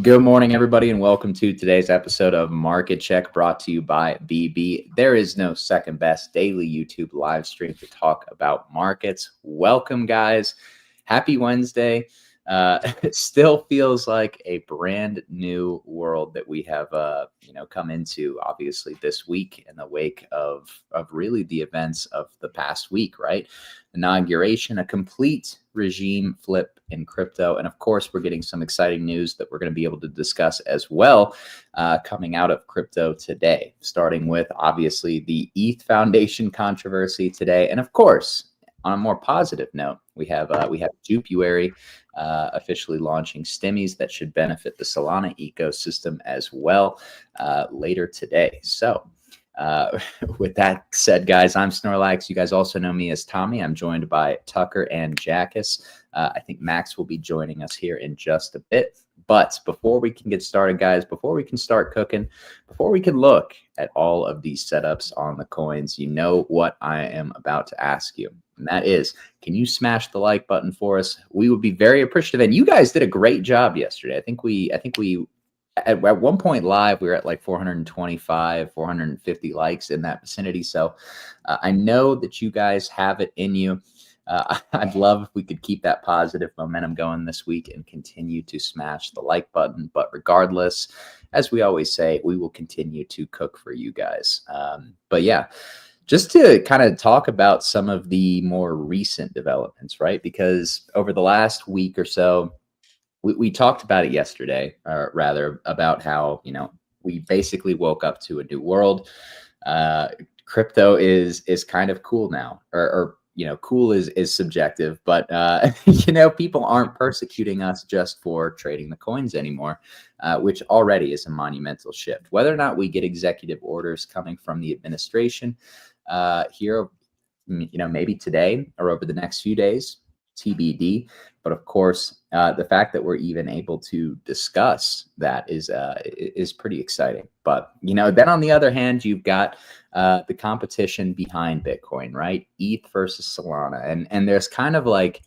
Good morning, everybody, and welcome to today's episode of Market Check brought to you by BB. There is no second best daily YouTube live stream to talk about markets. Welcome, guys. Happy Wednesday. It still feels like a brand new world that we have, come into, obviously, this week in the wake of really the events of the past week, right? Inauguration, a complete regime flip in crypto. And of course, we're getting some exciting news that we're going to be able to discuss as well coming out of crypto today, starting with obviously the ETH Foundation controversy today. And of course, on a more positive note, we have Jupuary officially launching stimmies that should benefit the Solana ecosystem as well later today. So with that said, guys, I'm Snorlax. You guys also know me as Tommy. I'm joined by Tucker and Jackus. I think Max will be joining us here in just a bit. But before we can get started, guys, before we can start cooking, before we can look at all of these setups on the coins, you know what I am about to ask you. And that is, can you smash the like button for us? We would be very appreciative. And you guys did a great job yesterday. I think we at one point live, we were at like 425, 450 likes in that vicinity. So I know that you guys have it in you. I'd love if we could keep that positive momentum going this week and continue to smash the like button. But regardless, as we always say, we will continue to cook for you guys. But yeah, just to kind of talk about some of the more recent developments, right? Because over the last week or so, we talked about it yesterday, or rather about how, we basically woke up to a new world. Crypto is kind of cool now, or cool is subjective, but people aren't persecuting us just for trading the coins anymore, which already is a monumental shift. Whether or not we get executive orders coming from the administration here, maybe today or over the next few days, TBD. But of course, the fact that we're even able to discuss that is pretty exciting. But then on the other hand, you've got the competition behind Bitcoin, right? ETH versus Solana, and there's kind of like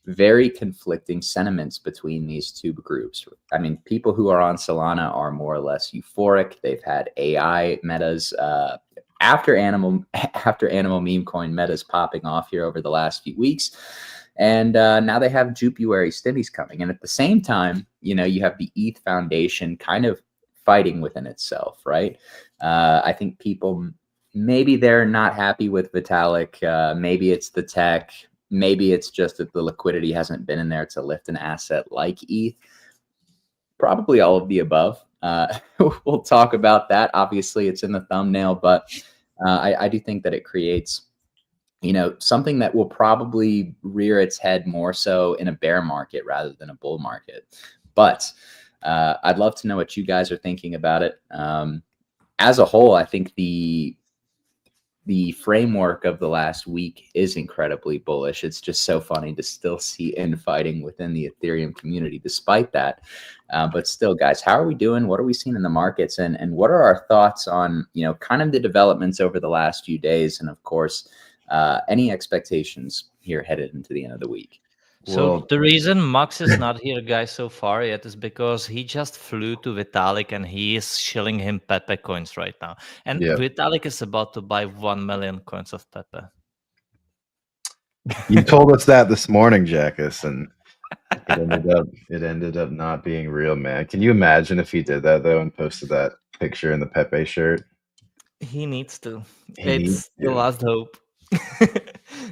very conflicting sentiments between these two groups. I mean, people who are on Solana are more or less euphoric. They've had AI metas after animal meme coin metas popping off here over the last few weeks. And now they have Jupuary stimmies coming. And at the same time, you have the ETH Foundation kind of fighting within itself, right? I think people, maybe they're not happy with Vitalik. Maybe it's the tech. Maybe it's just that the liquidity hasn't been in there to lift an asset like ETH. Probably all of the above. We'll talk about that. Obviously, it's in the thumbnail, but I do think that it creates something that will probably rear its head more so in a bear market rather than a bull market. But I'd love to know what you guys are thinking about it. As a whole, I think the framework of the last week is incredibly bullish. It's just so funny to still see infighting within the Ethereum community despite that. But still, guys, how are we doing? What are we seeing in the markets? And what are our thoughts on, kind of the developments over the last few days? And of course, any expectations here headed into the end of the week? So the reason Max is not here, guys, so far yet is because he just flew to Vitalik and he is shilling him Pepe coins right now. And Vitalik is about to buy 1 million coins of Pepe. You told us that this morning, Jackus, and it ended up not being real, man. Can you imagine if he did that though and posted that picture in the Pepe shirt? He needs to. It's the last hope.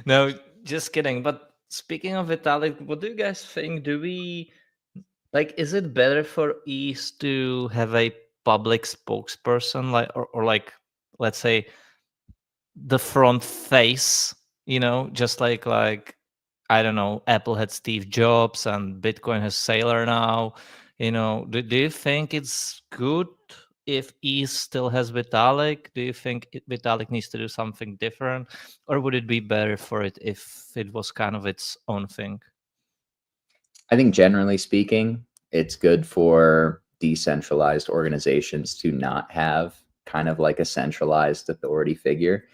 No, just kidding. But speaking of Vitalik, what do you guys think? Is it better for ETH to have a public spokesperson, or let's say the front face, just like I don't know, Apple had Steve Jobs and Bitcoin has Saylor now. Do you think it's good if ETH still has Vitalik? Do you think Vitalik needs to do something different, or would it be better for it if it was kind of its own thing? I think generally speaking, it's good for decentralized organizations to not have kind of like a centralized authority figure.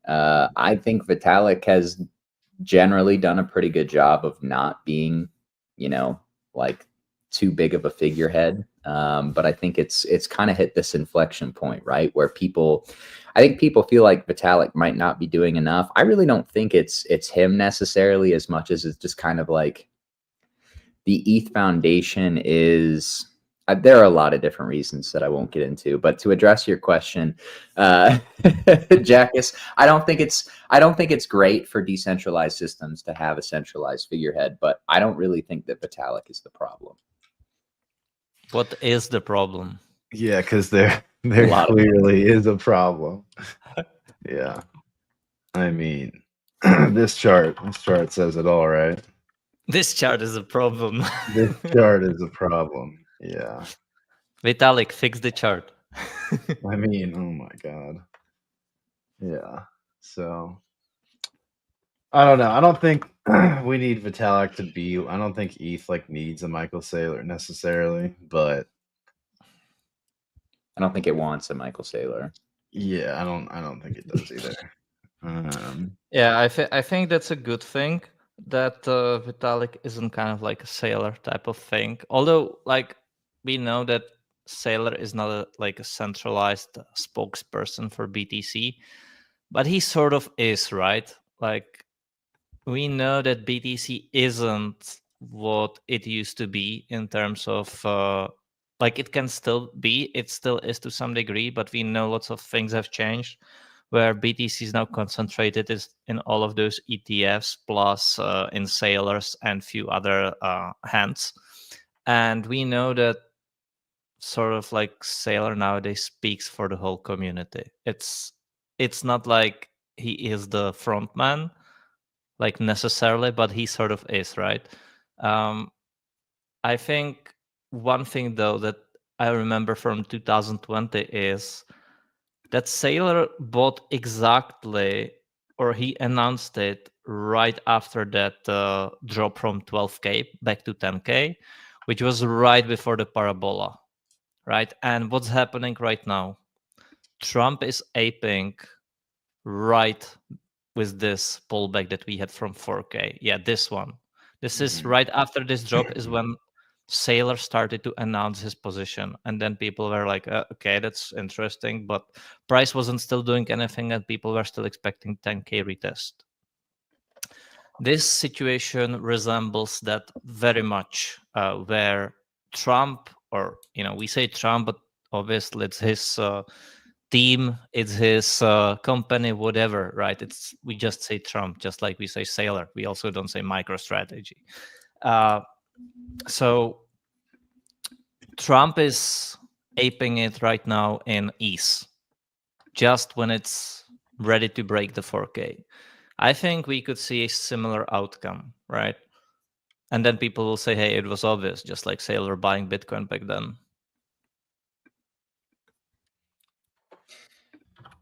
I think Vitalik has generally done a pretty good job of not being, like too big of a figurehead. But I think it's kind of hit this inflection point, right? Where I think people feel like Vitalik might not be doing enough. I really don't think it's him necessarily as much as it's just kind of like the ETH Foundation is. There are a lot of different reasons that I won't get into, but to address your question, Jackus, I don't think it's great for decentralized systems to have a centralized figurehead, but I don't really think that Vitalik is the problem. What is the problem? Yeah, because there clearly is a problem. Yeah, I mean, this chart says it all, right? This chart is a problem. This chart is a problem. Yeah. Vitalik, fix the chart. I mean, oh my god. Yeah. So I don't know. I don't think we need Vitalik to be. I don't think ETH like needs a Michael Saylor necessarily, but I don't think it wants a Michael Saylor. yeah, I don't think it does either. Yeah, I think that's a good thing that Vitalik isn't kind of like a Saylor type of thing. Although, like, we know that Saylor is not like a centralized spokesperson for BTC, but he sort of is, right? Like, we know that BTC isn't what it used to be in terms of like it can still be, it still is to some degree, but we know lots of things have changed where BTC is now concentrated is in all of those ETFs plus in Sailors and few other hands. And we know that sort of like Sailor nowadays speaks for the whole community. It's not like he is the front man, like necessarily, but he sort of is, right? I think one thing though that I remember from 2020 is that Sailor bought exactly, or he announced it right after that drop from 12K back to 10K, which was right before the parabola, right? And what's happening right now? Trump is aping right with this pullback that we had from 4K. Yeah, this one. This is right after this drop is when Sailor started to announce his position, and then people were like, okay, that's interesting, but price wasn't still doing anything and people were still expecting 10K retest. This situation resembles that very much, where Trump, or we say Trump, but obviously it's his team, it's his company, whatever, right? We just say Trump, just like we say Sailor. We also don't say MicroStrategy. So Trump is aping it right now in ETH, just when it's ready to break the 4K. I think we could see a similar outcome, right? And then people will say, hey, it was obvious, just like Sailor buying Bitcoin back then.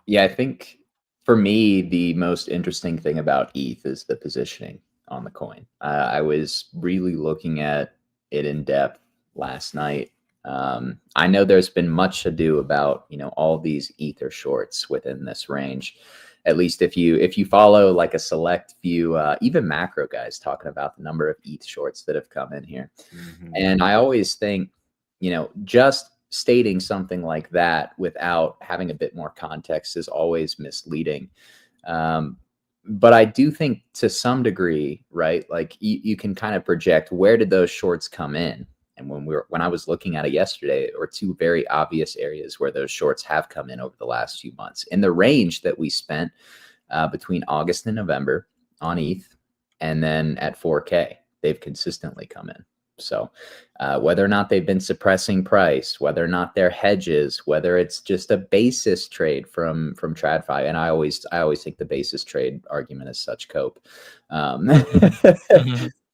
Yeah, I think for me, the most interesting thing about ETH is the positioning on the coin. I was really looking at it in depth last night. I know there's been much ado about all these Ether shorts within this range. At least if you follow like a select few, even macro guys talking about the number of ETH shorts that have come in here. And I always think, just stating something like that without having a bit more context is always misleading. But I do think to some degree, right, like you can kind of project where did those shorts come in. And when I was looking at it yesterday, there were two very obvious areas where those shorts have come in over the last few months. In the range that we spent between August and November on ETH, and then at 4K, they've consistently come in. So whether or not they've been suppressing price, whether or not they're hedges, whether it's just a basis trade from TradFi, and I always think the basis trade argument is such cope.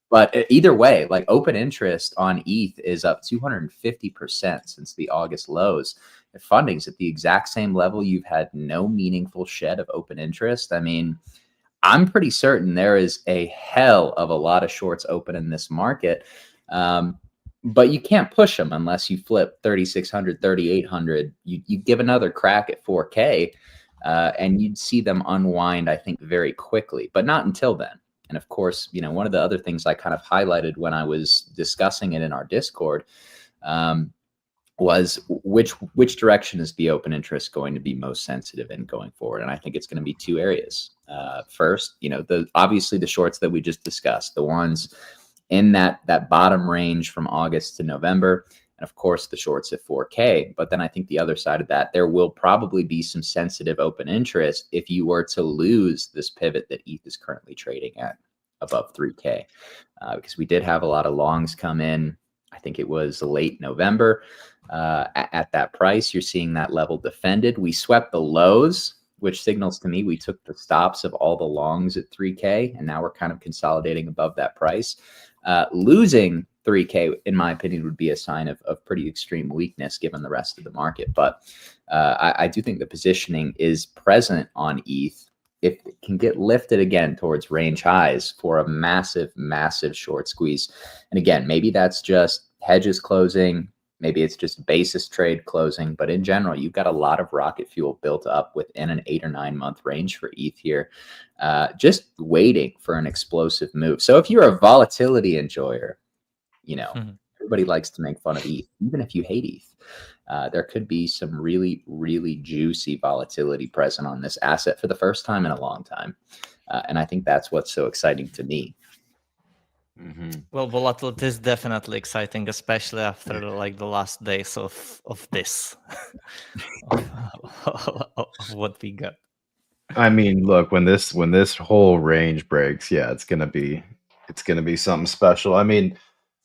But either way, like open interest on ETH is up 250% since the August lows. If funding's at the exact same level, you've had no meaningful shed of open interest. I mean, I'm pretty certain there is a hell of a lot of shorts open in this market. But you can't push them unless you flip 3,600, 3,800. You give another crack at 4K, and you'd see them unwind, I think, very quickly, but not until then. And of course, one of the other things I kind of highlighted when I was discussing it in our Discord was which direction is the open interest going to be most sensitive in going forward. And I think it's going to be two areas. First, obviously the shorts that we just discussed, the ones in that bottom range from August to November, and of course the shorts at 4K. But then I think the other side of that, there will probably be some sensitive open interest if you were to lose this pivot that ETH is currently trading at above 3K, because we did have a lot of longs come in. I think it was late November. At that price, you're seeing that level defended. We swept the lows, which signals to me we took the stops of all the longs at 3K, and now we're kind of consolidating above that price. Losing 3K, in my opinion, would be a sign of pretty extreme weakness given the rest of the market. But I do think the positioning is present on ETH. If it can get lifted again towards range highs for a massive, massive short squeeze. And again, maybe that's just hedges closing. Maybe it's just basis trade closing, but in general, you've got a lot of rocket fuel built up within an 8 or 9 month range for ETH here, just waiting for an explosive move. So if you're a volatility enjoyer, everybody likes to make fun of ETH, even if you hate ETH. There could be some really, really juicy volatility present on this asset for the first time in a long time. And I think that's what's so exciting to me. Well, volatility is definitely exciting, especially after the last days of this, of what we got. I mean, look, when this whole range breaks, yeah, it's gonna be something special. I mean,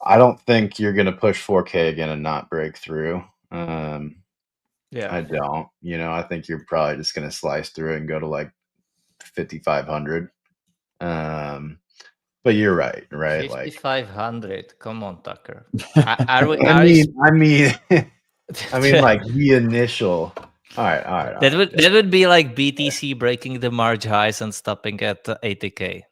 I don't think you're gonna push 4K again and not break through. Yeah, I don't. I think you're probably just gonna slice through it and go to like 5,500. But you're right? 5,500. Come on, Tucker. I mean, like the initial. All right. That would be like BTC breaking the March highs and stopping at 80K.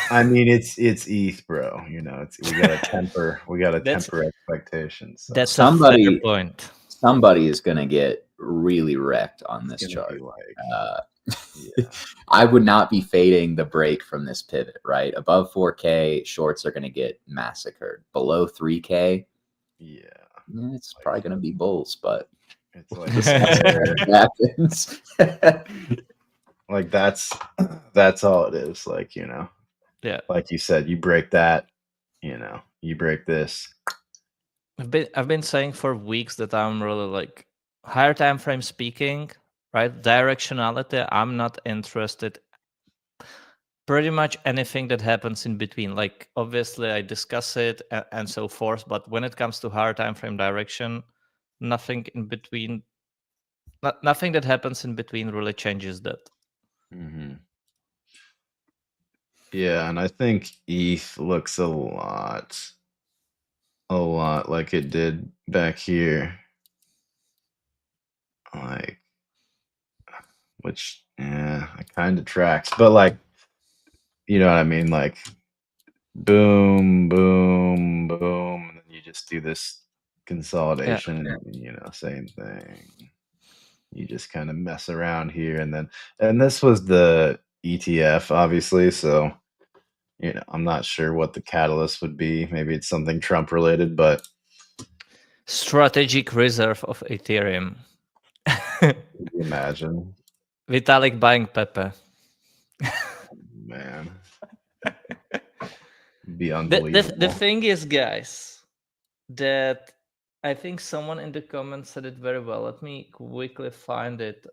I mean, it's ETH, bro. We gotta temper expectations. So. That's a fair point. Somebody is gonna get really wrecked on this chart. I would not be fading the break from this pivot, right? Above 4K, shorts are going to get massacred. Below 3K, it's probably going to be bulls, but it's like happens. Like that's all it is. Like, yeah. Like you said, you break that, you break this. I've been saying for weeks that I'm really like higher time frame speaking. Right, directionality, I'm not interested. Pretty much anything that happens in between. Like, obviously, I discuss it and so forth, but when it comes to higher time frame direction, nothing in between, nothing that happens in between really changes that. Yeah, and I think ETH looks a lot like it did back here. Like, which, it kind of tracks, but like, you know what I mean? Like, boom, boom, boom, and then you just do this consolidation, same thing. You just kind of mess around here, and this was the ETF, obviously, so, I'm not sure what the catalyst would be. Maybe it's something Trump related, but strategic reserve of Ethereum. Can you imagine Vitalik buying Pepe? Man, be unbelievable. The thing is, guys, that I think someone in the comments said it very well. Let me quickly find it.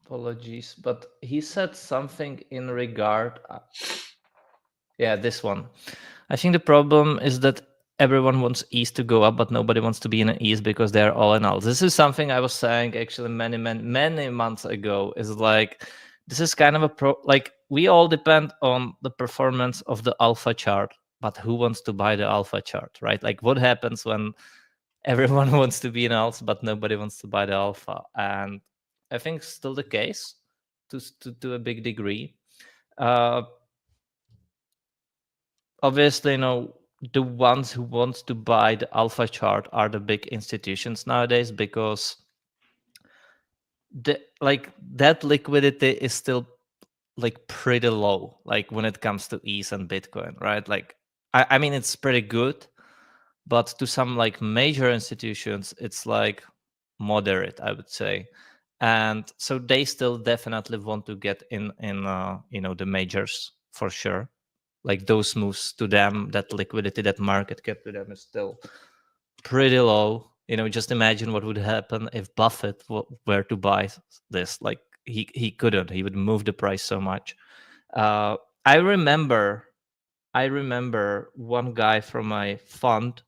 Apologies, but he said something in regard. Yeah, this one. I think the problem is that everyone wants ETH to go up, but nobody wants to be in an ETH because they're all in all. This is something I was saying actually many months ago. Is like this is kind of like we all depend on the performance of the alpha chart, but who wants to buy the alpha chart, right? Like what happens when everyone wants to be in alts, but nobody wants to buy the alpha? And I think still the case to a big degree. Obviously, the ones who want to buy the alpha chart are the big institutions nowadays because that liquidity is still like pretty low, like when it comes to ETH and Bitcoin, right? Like I mean it's pretty good, but to some like major institutions it's like moderate, I would say. And so they still definitely want to get in the majors for sure. Like those moves to them, that liquidity, that market cap to them is still pretty low. Just imagine what would happen if Buffett were to buy this. Like he couldn't. He would move the price so much. Uh, I remember one guy from my fund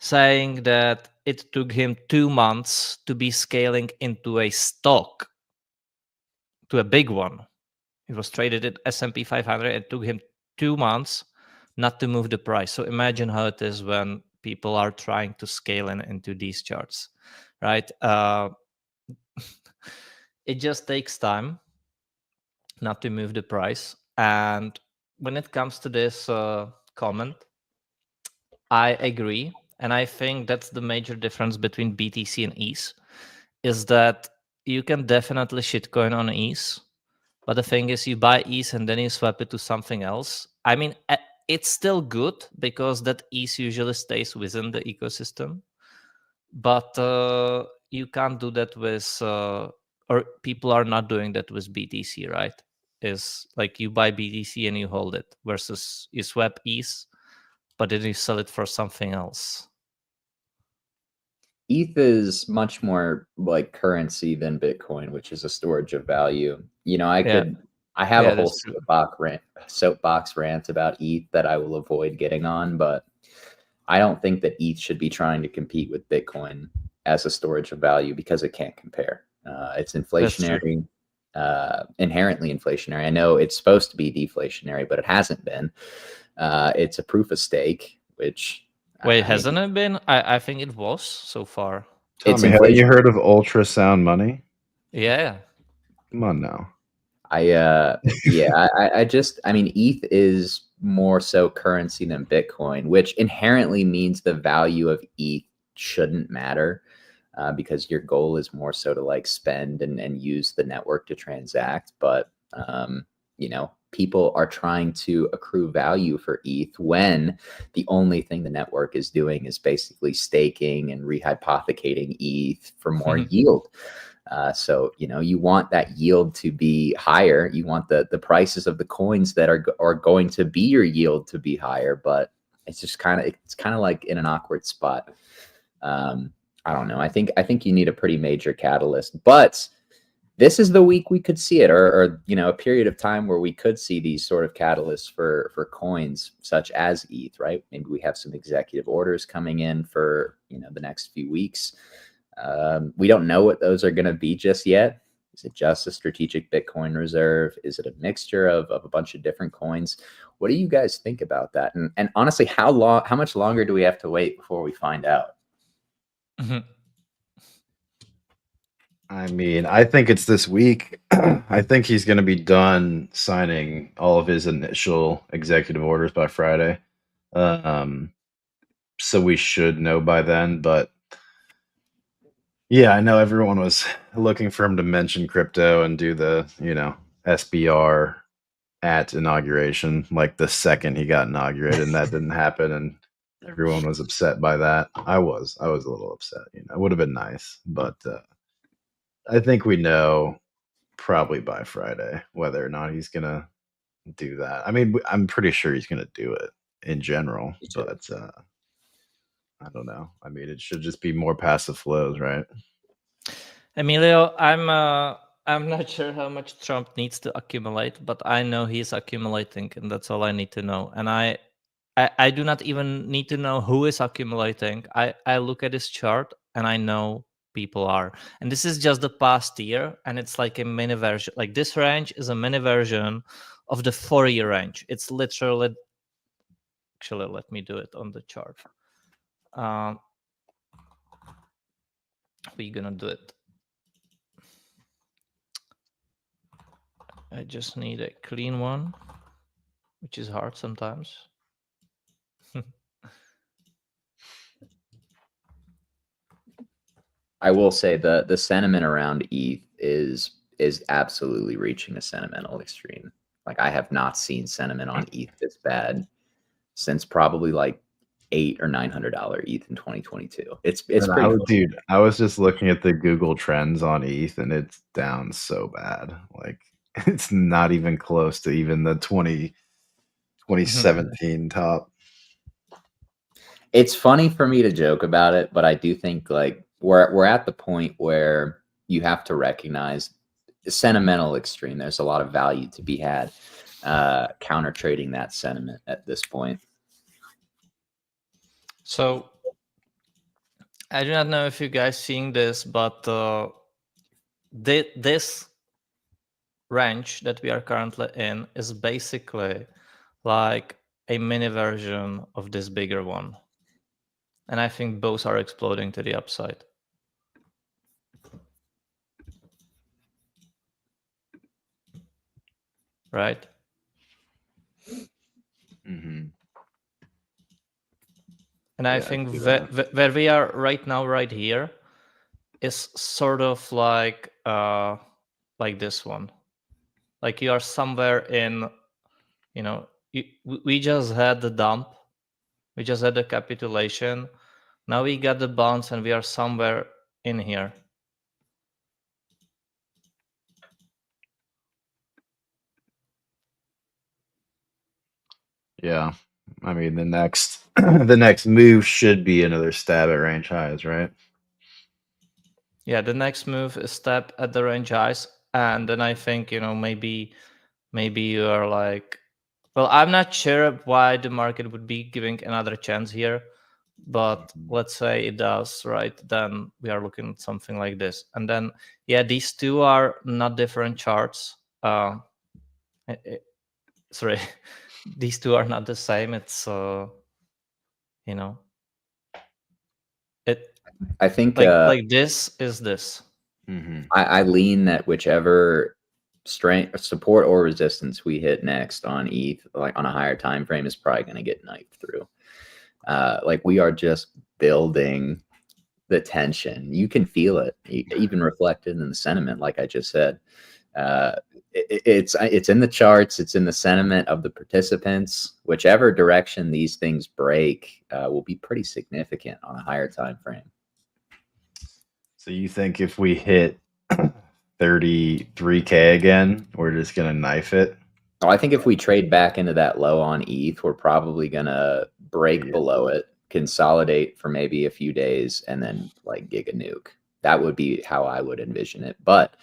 saying that it took him 2 months to be scaling into a stock, to a big one. It was traded at S&P 500. It took him 2 months not to move the price. So imagine how it is when people are trying to scale into these charts, right? It just takes time not to move the price. And when it comes to this comment, I agree. And I think that's the major difference between BTC and ETH, is that you can definitely shitcoin on ETH. But the thing is, you buy ETH and then you swap it to something else. I mean, it's still good because that ETH usually stays within the ecosystem. But you can't do that with, or people are not doing that with BTC, right? Is like you buy BTC and you hold it versus you swap ETH, but then you sell it for something else. ETH is much more like currency than Bitcoin, which is a storage of value. I have a whole soapbox rant about ETH that I will avoid getting on, but I don't think that ETH should be trying to compete with Bitcoin as a storage of value because it can't compare. It's inflationary, inherently inflationary. I know it's supposed to be deflationary, but it hasn't been. It's a proof of stake, which Wait, hasn't it been? I think it was so far. Tommy, haven't you heard of ultrasound money? Yeah. Come on now. I mean, ETH is more so currency than Bitcoin, which inherently means the value of ETH shouldn't matter because your goal is more so to like spend and use the network to transact. But, people are trying to accrue value for ETH when the only thing the network is doing is basically staking and rehypothecating ETH for more yield. So you want that yield to be higher. You want the prices of the coins that are going to be your yield to be higher. But it's kind of like in an awkward spot. I don't know. I think you need a pretty major catalyst. But this is the week we could see it, or a period of time where we could see these sort of catalysts for coins such as ETH. Right? Maybe we have some executive orders coming in for the next few weeks. We don't know what those are going to be just yet. Is it just a strategic Bitcoin reserve? Is it a mixture of a bunch of different coins? What do you guys think about that? And honestly, how much longer do we have to wait before we find out? I mean, I think it's this week. I think he's going to be done signing all of his initial executive orders by Friday. So we should know by then. But yeah, I know everyone was looking for him to mention crypto and do the, SBR at inauguration, like the second he got inaugurated, and that didn't happen. And everyone was upset by that. I was a little upset. It would have been nice, but I think we know probably by Friday whether or not he's gonna do that. I mean, I'm pretty sure he's gonna do it in general, but I don't know. I mean, it should just be more passive flows, right? Emilio, I'm not sure how much Trump needs to accumulate, but I know he's accumulating, and that's all I need to know. And I do not even need to know who is accumulating. I look at this chart and I know people are. And this is just the past year, and it's like a mini version. Like this range is a mini version of the 4-year range. It's literally. Actually, let me do it on the chart. We're gonna do it. I just need a clean one, which is hard sometimes. I will say the sentiment around ETH is absolutely reaching a sentimental extreme. Like I have not seen sentiment on ETH this bad since probably like $800 or $900 ETH in 2022. It's And pretty close. dude, I was just looking at the Google Trends on ETH, and it's down so bad. Like it's not even close to even the 2017 top. It's funny for me to joke about it, but I do think like we're at the point where you have to recognize the sentimental extreme. There's a lot of value to be had counter trading that sentiment at this point. So I do not know if you guys seeing this, but this range that we are currently in is basically like a mini version of this bigger one. And I think both are exploding to the upside. Right? Mm-hmm. And I think where we are right now, right here, is sort of like this one. Like you are somewhere in, we just had the dump. We just had the capitulation. Now we got the bounce and we are somewhere in here. Yeah. I mean, the next the next move should be another stab at range highs, right? Yeah, the next move is step at the range highs, and then I think maybe you are like, well, I'm not sure why the market would be giving another chance here, but let's say it does, right? Then we are looking at something like this, and then yeah, these two are not different charts. Sorry, these two are not the same. It's it. I think like this is this. Mm-hmm. I lean that whichever strength, support, or resistance we hit next on ETH, like on a higher time frame, is probably going to get knifed through. Like we are just building the tension. You can feel it, even reflected in the sentiment. Like I just said, it's in the charts. It's in the sentiment of the participants. Whichever direction these things break will be pretty significant on a higher time frame. So you think if we hit 33K again, we're just gonna knife it? Oh, I think if we trade back into that low on ETH, we're probably gonna break below it, consolidate for maybe a few days, and then like gig a nuke. That would be how I would envision it. But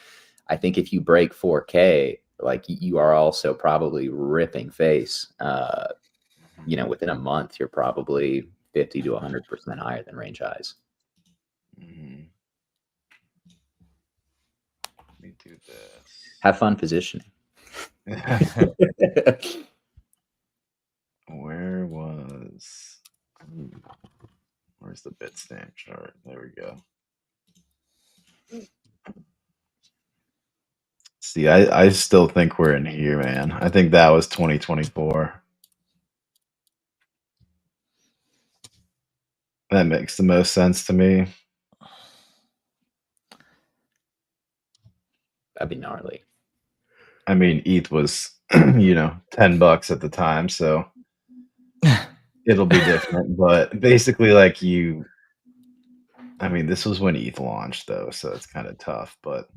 I think if you break 4K, like you are also probably ripping face. Within a month, you're probably 50 to 100% higher than range highs. Mm-hmm. Let me do this. Have fun positioning. Where's the Bitstamp chart? There we go. See, I still think we're in here, man. I think that was 2024. That makes the most sense to me. That'd be gnarly. I mean, ETH was, $10 at the time, so it'll be different. But basically, like I mean, this was when ETH launched, though, so it's kind of tough. But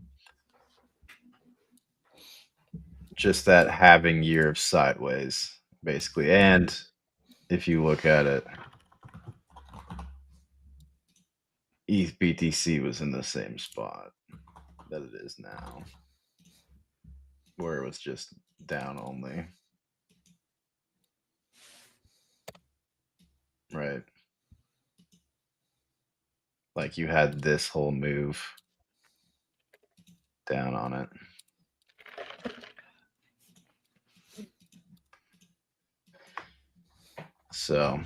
just that halving year of sideways, basically. And if you look at it, ETH BTC was in the same spot that it is now, where it was just down only. Right. Like you had this whole move down on it. So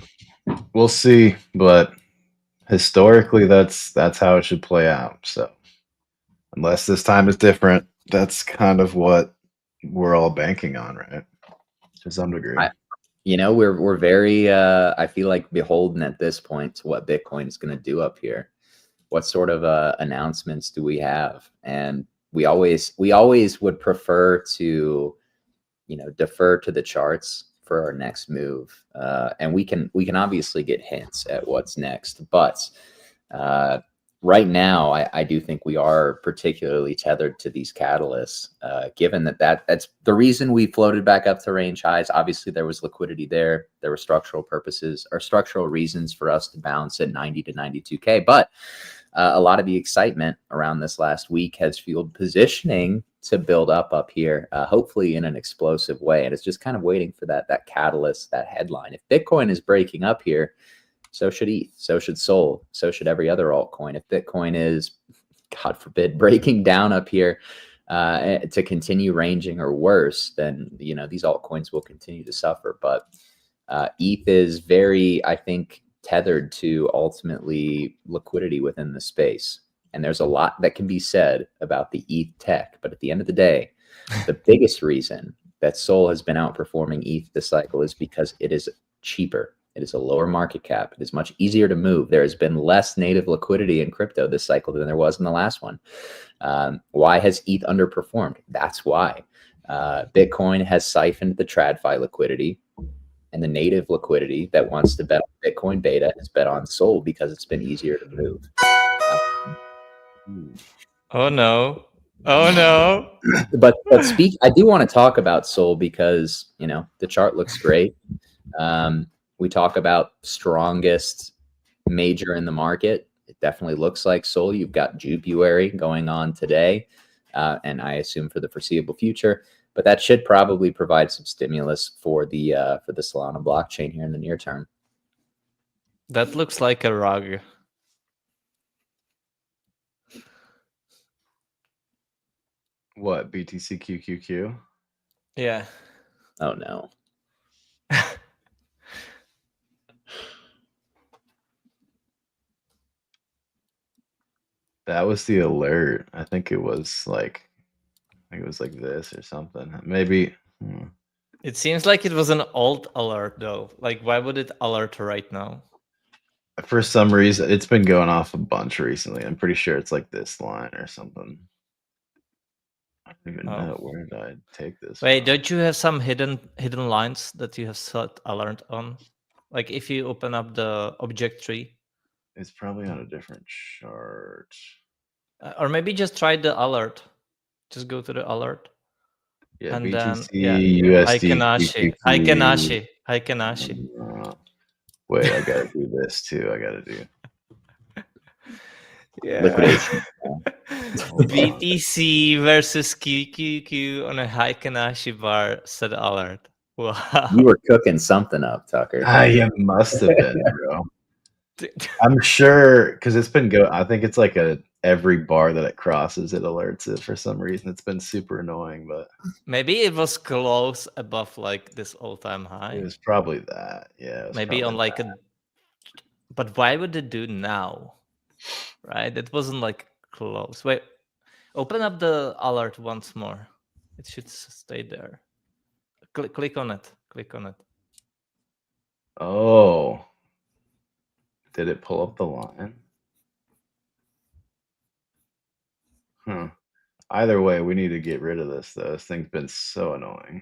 we'll see, but historically that's how it should play out. So unless this time is different, that's kind of what we're all banking on, right? To some degree. We're very I feel like beholden at this point to what Bitcoin is going to do up here. what sort of announcements do we have? And we always would prefer to, defer to the charts for our next move. And we can obviously get hints at what's next, but right now, I do think we are particularly tethered to these catalysts, given that's the reason we floated back up to range highs. Obviously, there was liquidity there. There were structural purposes or structural reasons for us to bounce at 90 to 92K. But a lot of the excitement around this last week has fueled positioning to build up here, hopefully in an explosive way. And it's just kind of waiting for that catalyst, that headline. If Bitcoin is breaking up here, so should ETH, so should Sol, so should every other altcoin. If Bitcoin is, God forbid, breaking down up here to continue ranging or worse, then these altcoins will continue to suffer. But ETH is very, I think, tethered to ultimately liquidity within the space. And there's a lot that can be said about the ETH tech. But at the end of the day, the biggest reason that Sol has been outperforming ETH this cycle is because it is cheaper. It is a lower market cap. It is much easier to move. There has been less native liquidity in crypto this cycle than there was in the last one. Why has ETH underperformed? That's why. Bitcoin has siphoned the TradFi liquidity, and the native liquidity that wants to bet on Bitcoin beta has bet on Sol because it's been easier to move. Oh no. Oh no. But I do want to talk about Sol because, the chart looks great. We talk about strongest major in the market. It definitely looks like Sol. You've got Jupuary going on today, and I assume for the foreseeable future. But that should probably provide some stimulus for the Solana blockchain here in the near term. That looks like a rug. What, BTC QQQ? Yeah. Oh no. That was the alert. I think it was like this or something. Maybe. It seems like it was an alt alert though. Like, why would it alert right now? For some reason, it's been going off a bunch recently. I'm pretty sure it's like this line or something. I don't even know. Where did I take this? Wait, don't you have some hidden lines that you have set alert on? Like if you open up the object tree. It's probably on a different chart. Or maybe just try the alert. Just go to the alert. Yeah, and BTC, then USD, Haikanashi. Wait, I gotta do this too. I gotta do. Yeah. Liquidation. BTC versus QQQ on a Haikanashi bar set alert. Wow. You were cooking something up, Tucker. You must have been, bro. I'm sure because it's been I think it's like every bar that it crosses, it alerts it for some reason. It's been super annoying, but maybe it was close above like this all-time high. It was probably that. Yeah. Maybe on like but why would it do now? Right? It wasn't like close. Wait, open up the alert once more. It should stay there. Click on it. Click on it. Oh. Did it pull up the line? Either way, we need to get rid of this, though. This thing's been so annoying.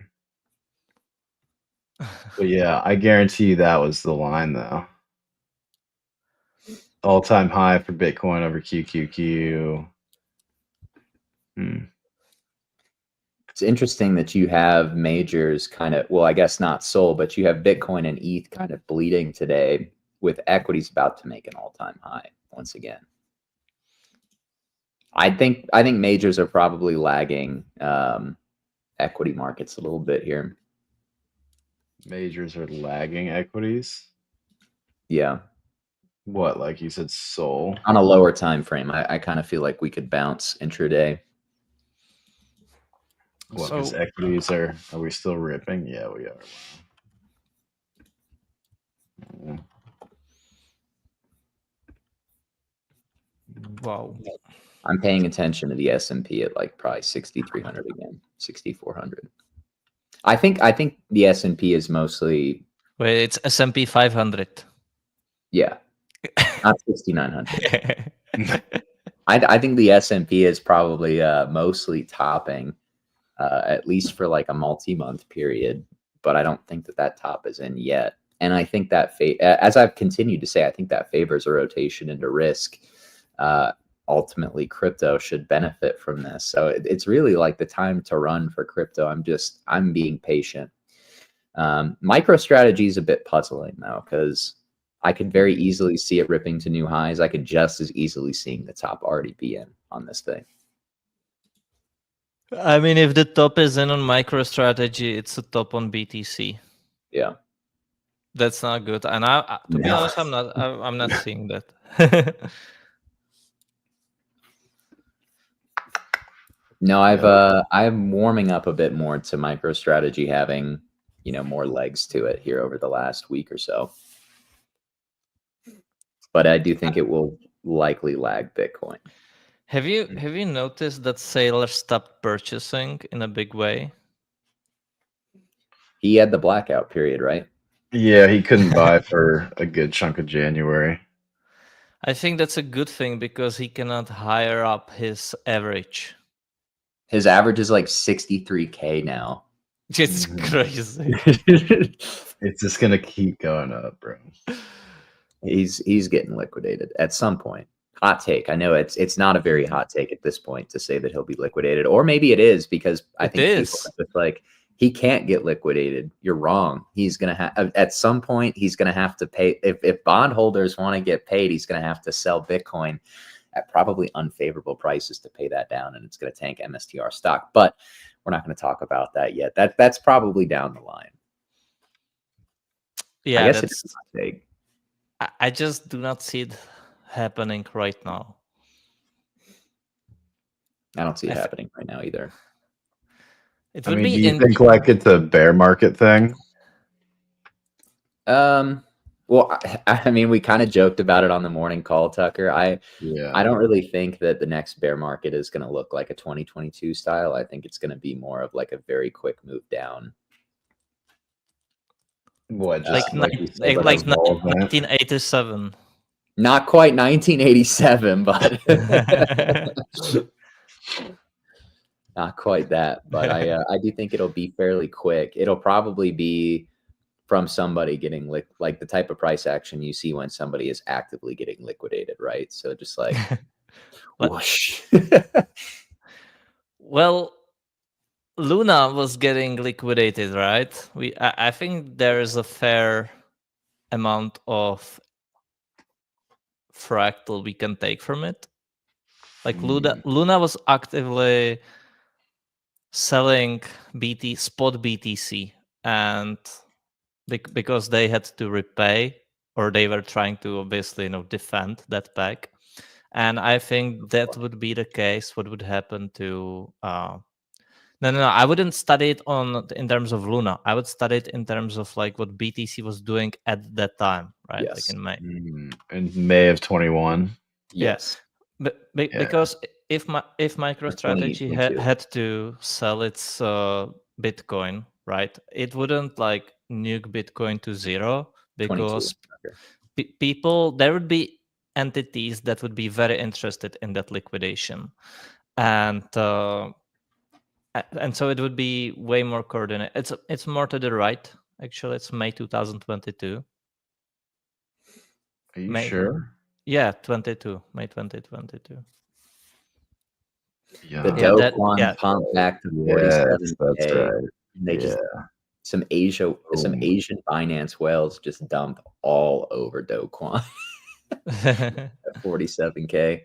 But yeah, I guarantee you that was the line, though. All-time high for Bitcoin over QQQ. It's interesting that you have majors kind of, well, I guess not Sol, but you have Bitcoin and ETH kind of bleeding today with equities about to make an all-time high once again. I think majors are probably lagging equity markets a little bit here. Majors are lagging equities? Yeah. What, like you said, Sol? On a lower time frame, I kind of feel like we could bounce intraday. What, because equities are we still ripping? Yeah, we are. Wow. I'm paying attention to the S&P at like probably 6,300 again, 6,400. I think the S&P is mostly. Wait, it's S&P 500. Yeah, not 6,900. I think the S&P is probably mostly topping, at least for like a multi-month period, but I don't think that top is in yet. And I think that as I've continued to say, I think that favors a rotation into risk. Ultimately, crypto should benefit from this. So it's really like the time to run for crypto. I'm being patient. MicroStrategy is a bit puzzling though, because I could very easily see it ripping to new highs. I could just as easily seeing the top already be in on this thing. I mean, if the top is in on MicroStrategy, it's a top on BTC. Yeah, that's not good. And to be honest, I'm not seeing that. No, I'm warming up a bit more to MicroStrategy having, more legs to it here over the last week or so. But I do think it will likely lag Bitcoin. Have you noticed that Saylor stopped purchasing in a big way? He had the blackout period, right? Yeah, he couldn't buy for a good chunk of January. I think that's a good thing because he cannot higher up his average. His average is like 63K now. It's crazy. It's just gonna keep going up, bro. He's getting liquidated at some point. Hot take. I know it's not a very hot take at this point to say that he'll be liquidated, or maybe it is because I think people are just like, he can't get liquidated. You're wrong. He's gonna have at some point he's gonna have to pay. If bondholders want to get paid, he's gonna have to sell Bitcoin at probably unfavorable prices to pay that down, and it's gonna tank MSTR stock. But we're not going to talk about that yet. That's probably down the line. Yeah, I guess it's a hot take. I just do not see it happening right now. I don't see it happening right now either. Do you think like it's a bear market thing? Well, I mean, we kind of joked about it on the morning call, Tucker. I don't really think that the next bear market is going to look like a 2022 style. I think it's going to be more of like a very quick move down. What, like 1987? Not quite 1987, but not quite that. But I do think it'll be fairly quick. It'll probably be from somebody getting like the type of price action you see when somebody is actively getting liquidated, right? So just like whoosh. Well, Luna was getting liquidated, right? I think there is a fair amount of fractal we can take from it. Like Luna was actively selling spot BTC, and because they had to repay, or they were trying to obviously defend that peg. And I think that would be the case. What would happen to no, I wouldn't study it in terms of Luna. I would study it in terms of like what BTC was doing at that time, right? Yes. Like in May. In May of 21. Yes. Because if MicroStrategy had to sell its Bitcoin, right, it wouldn't like nuke Bitcoin to zero, because there would be entities that would be very interested in that liquidation, and so it would be way more coordinated. It's more to the right, actually. It's May 2022. Are you sure? Yeah, 22, May 2022. Yeah. The Do pumped back to 47K. That's right. They just some Asian finance whales just dumped all over Do at 47K.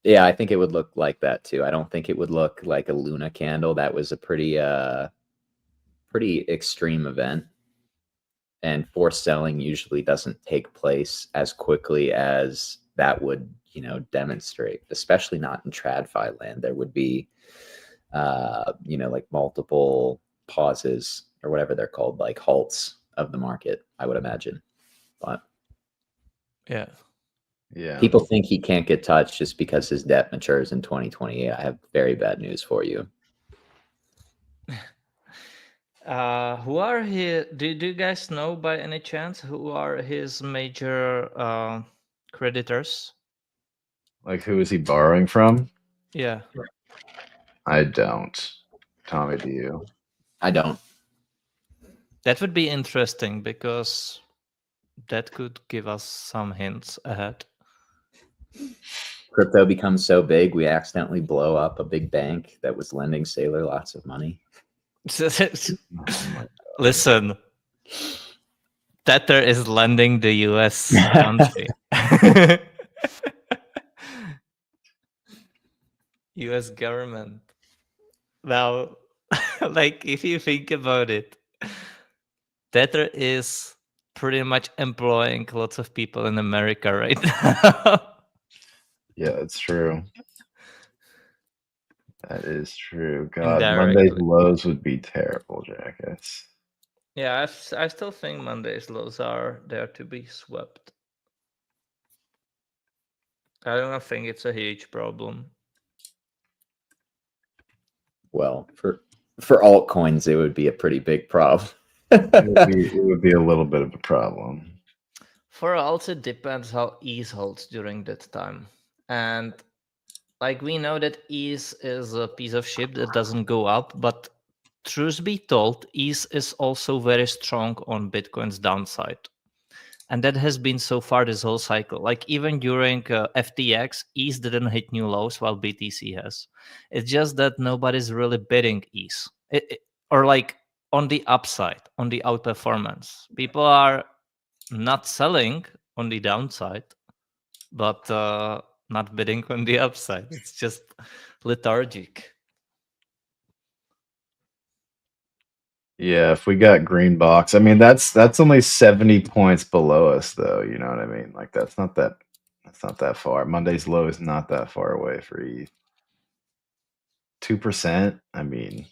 Yeah, I think it would look like that too. I don't think it would look like a Luna candle. That was a pretty extreme event. And forced selling usually doesn't take place as quickly as that would, demonstrate, especially not in TradFi land. There would be, like multiple pauses or whatever they're called, like halts of the market, I would imagine. But yeah. People think he can't get touched just because his debt matures in 2028. I have very bad news for you. Who are his? Do you guys know by any chance who are his major creditors. Like, who is he borrowing from? Yeah. I don't. Tommy, do you? I don't. That would be interesting because that could give us some hints ahead. Crypto becomes so big, we accidentally blow up a big bank that was lending Sailor lots of money. Listen, Tether is lending the US country. US government. Now, like, if you think about it, Tether is pretty much employing lots of people in America right now. Yeah, it's true. That is true. God, Indirectly. Monday's lows would be terrible, Jackets. Yeah, I still think Monday's lows are there to be swept. I don't think it's a huge problem. Well, for altcoins, it would be a pretty big problem. It would be a little bit of a problem. For alts, it depends how ETH holds during that time. And like we know that ETH is a piece of shit that doesn't go up, but truth be told, ETH is also very strong on Bitcoin's downside. And that has been so far this whole cycle. Like even during FTX, ETH didn't hit new lows while BTC has. It's just that nobody's really bidding ETH. Or like on the upside, on the outperformance. People are not selling on the downside, but not bidding on the upside. It's just lethargic. Yeah, if we got green box, I mean that's only 70 points below us though, you know what I mean? Like that's not that far. Monday's low is not that far away for ETH. 2%, I mean,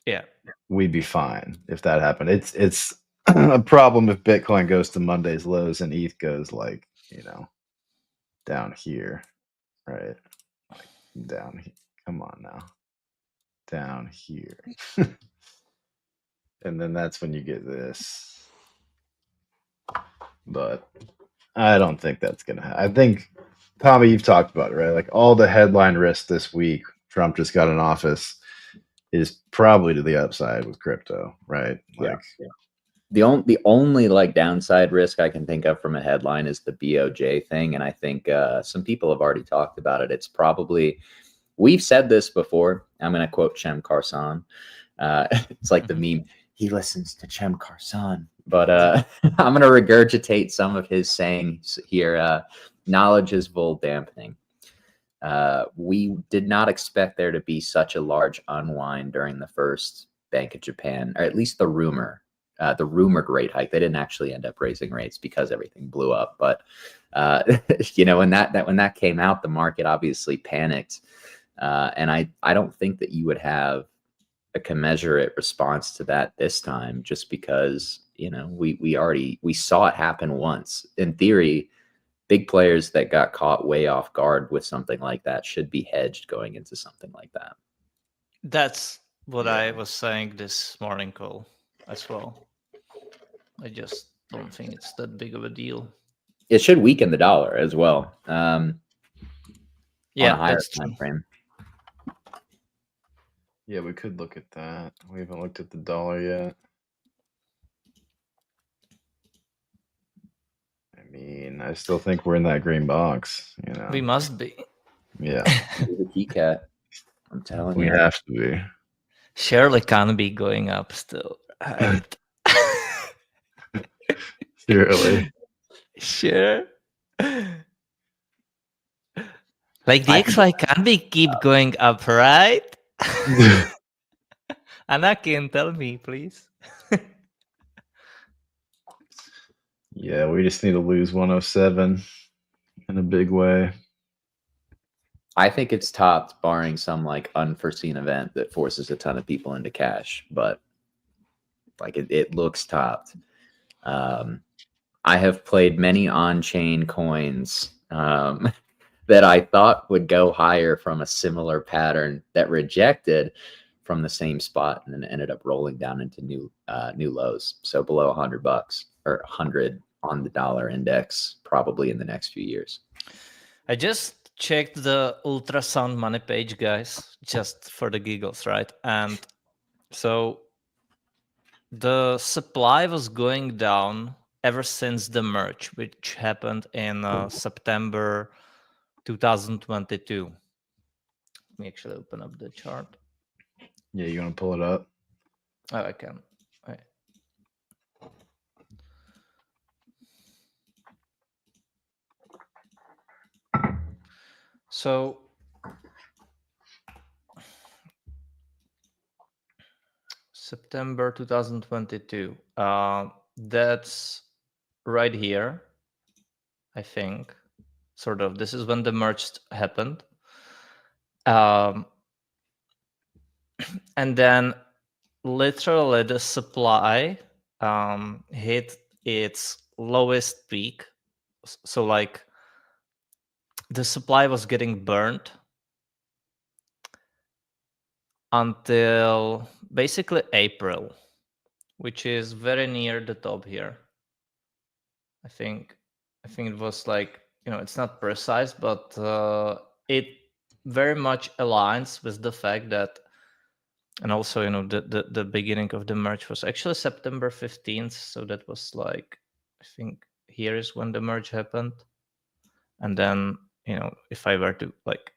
yeah, we'd be fine if that happened. It's a problem if Bitcoin goes to Monday's lows and ETH goes like, down here, right? Like down here. Come on now. Down here. And then that's when you get this. But I don't think that's gonna happen. I think, Tommy, you've talked about it, right? Like all the headline risk this week, Trump just got in office, is probably to the upside with crypto, right? Like, yeah. The only like downside risk I can think of from a headline is the BOJ thing, and I think some people have already talked about it. It's probably, we've said this before. I'm going to quote Chem Carson. It's like the meme. He listens to Chem Carson, but I'm going to regurgitate some of his sayings here. Knowledge is vol dampening. We did not expect there to be such a large unwind during the first Bank of Japan, or at least the rumored rate hike. They didn't actually end up raising rates because everything blew up. But when that came out, the market obviously panicked, and I don't think that you would have a commensurate response to that this time, just because we saw it happen once. In theory, big players that got caught way off guard with something like that should be hedged going into something like that. That's what I was saying this morning, Cole, as well. I just don't think it's that big of a deal. It should weaken the dollar as well. Yeah, on a higher that's time true. frame. Yeah, we could look at that. We haven't looked at the dollar yet. I mean, I still think we're in that green box, We must be. Yeah. The key cat. I'm telling We you. have to be. Surely can't be going up still, right? Surely. Sure. Like the XY can't be keep going up, right? Anakin, tell me, please. Yeah, we just need to lose 107 in a big way. I think it's topped, barring some like unforeseen event that forces a ton of people into cash. But like it looks topped. I have played many on-chain coins that I thought would go higher from a similar pattern that rejected from the same spot and then ended up rolling down into new lows. So below $100 or 100 on the dollar index probably in the next few years. I just checked the ultrasound money page, guys, just for the giggles, right? And so the supply was going down ever since the merge, which happened in September 2022. Let me actually open up the chart. Yeah, you want to pull it up? Oh, I can. Right. So September 2022. That's right here, I think. Sort of. This is when the merge happened. And then literally the supply hit its lowest peak. So like the supply was getting burnt until basically April, which is very near the top here. I think it was like, it's not precise, but it very much aligns with the fact that, and also, the beginning of the merge was actually September 15th. So that was like, I think here is when the merge happened. And then, if I were to like,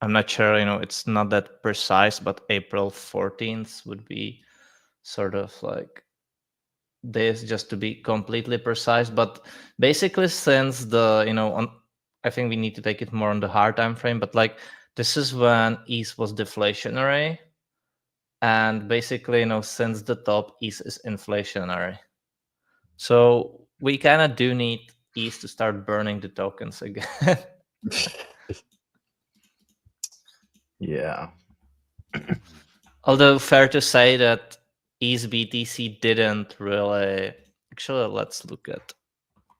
I'm not sure, it's not that precise, but April 14th would be sort of like this, just to be completely precise. But basically, since the, I think we need to take it more on the hard time frame, but like this is when ETH was deflationary. And basically, since the top, ETH is inflationary. So we kind of do need ETH to start burning the tokens again. Yeah. Although fair to say that ETH BTC didn't really. Actually, let's look at.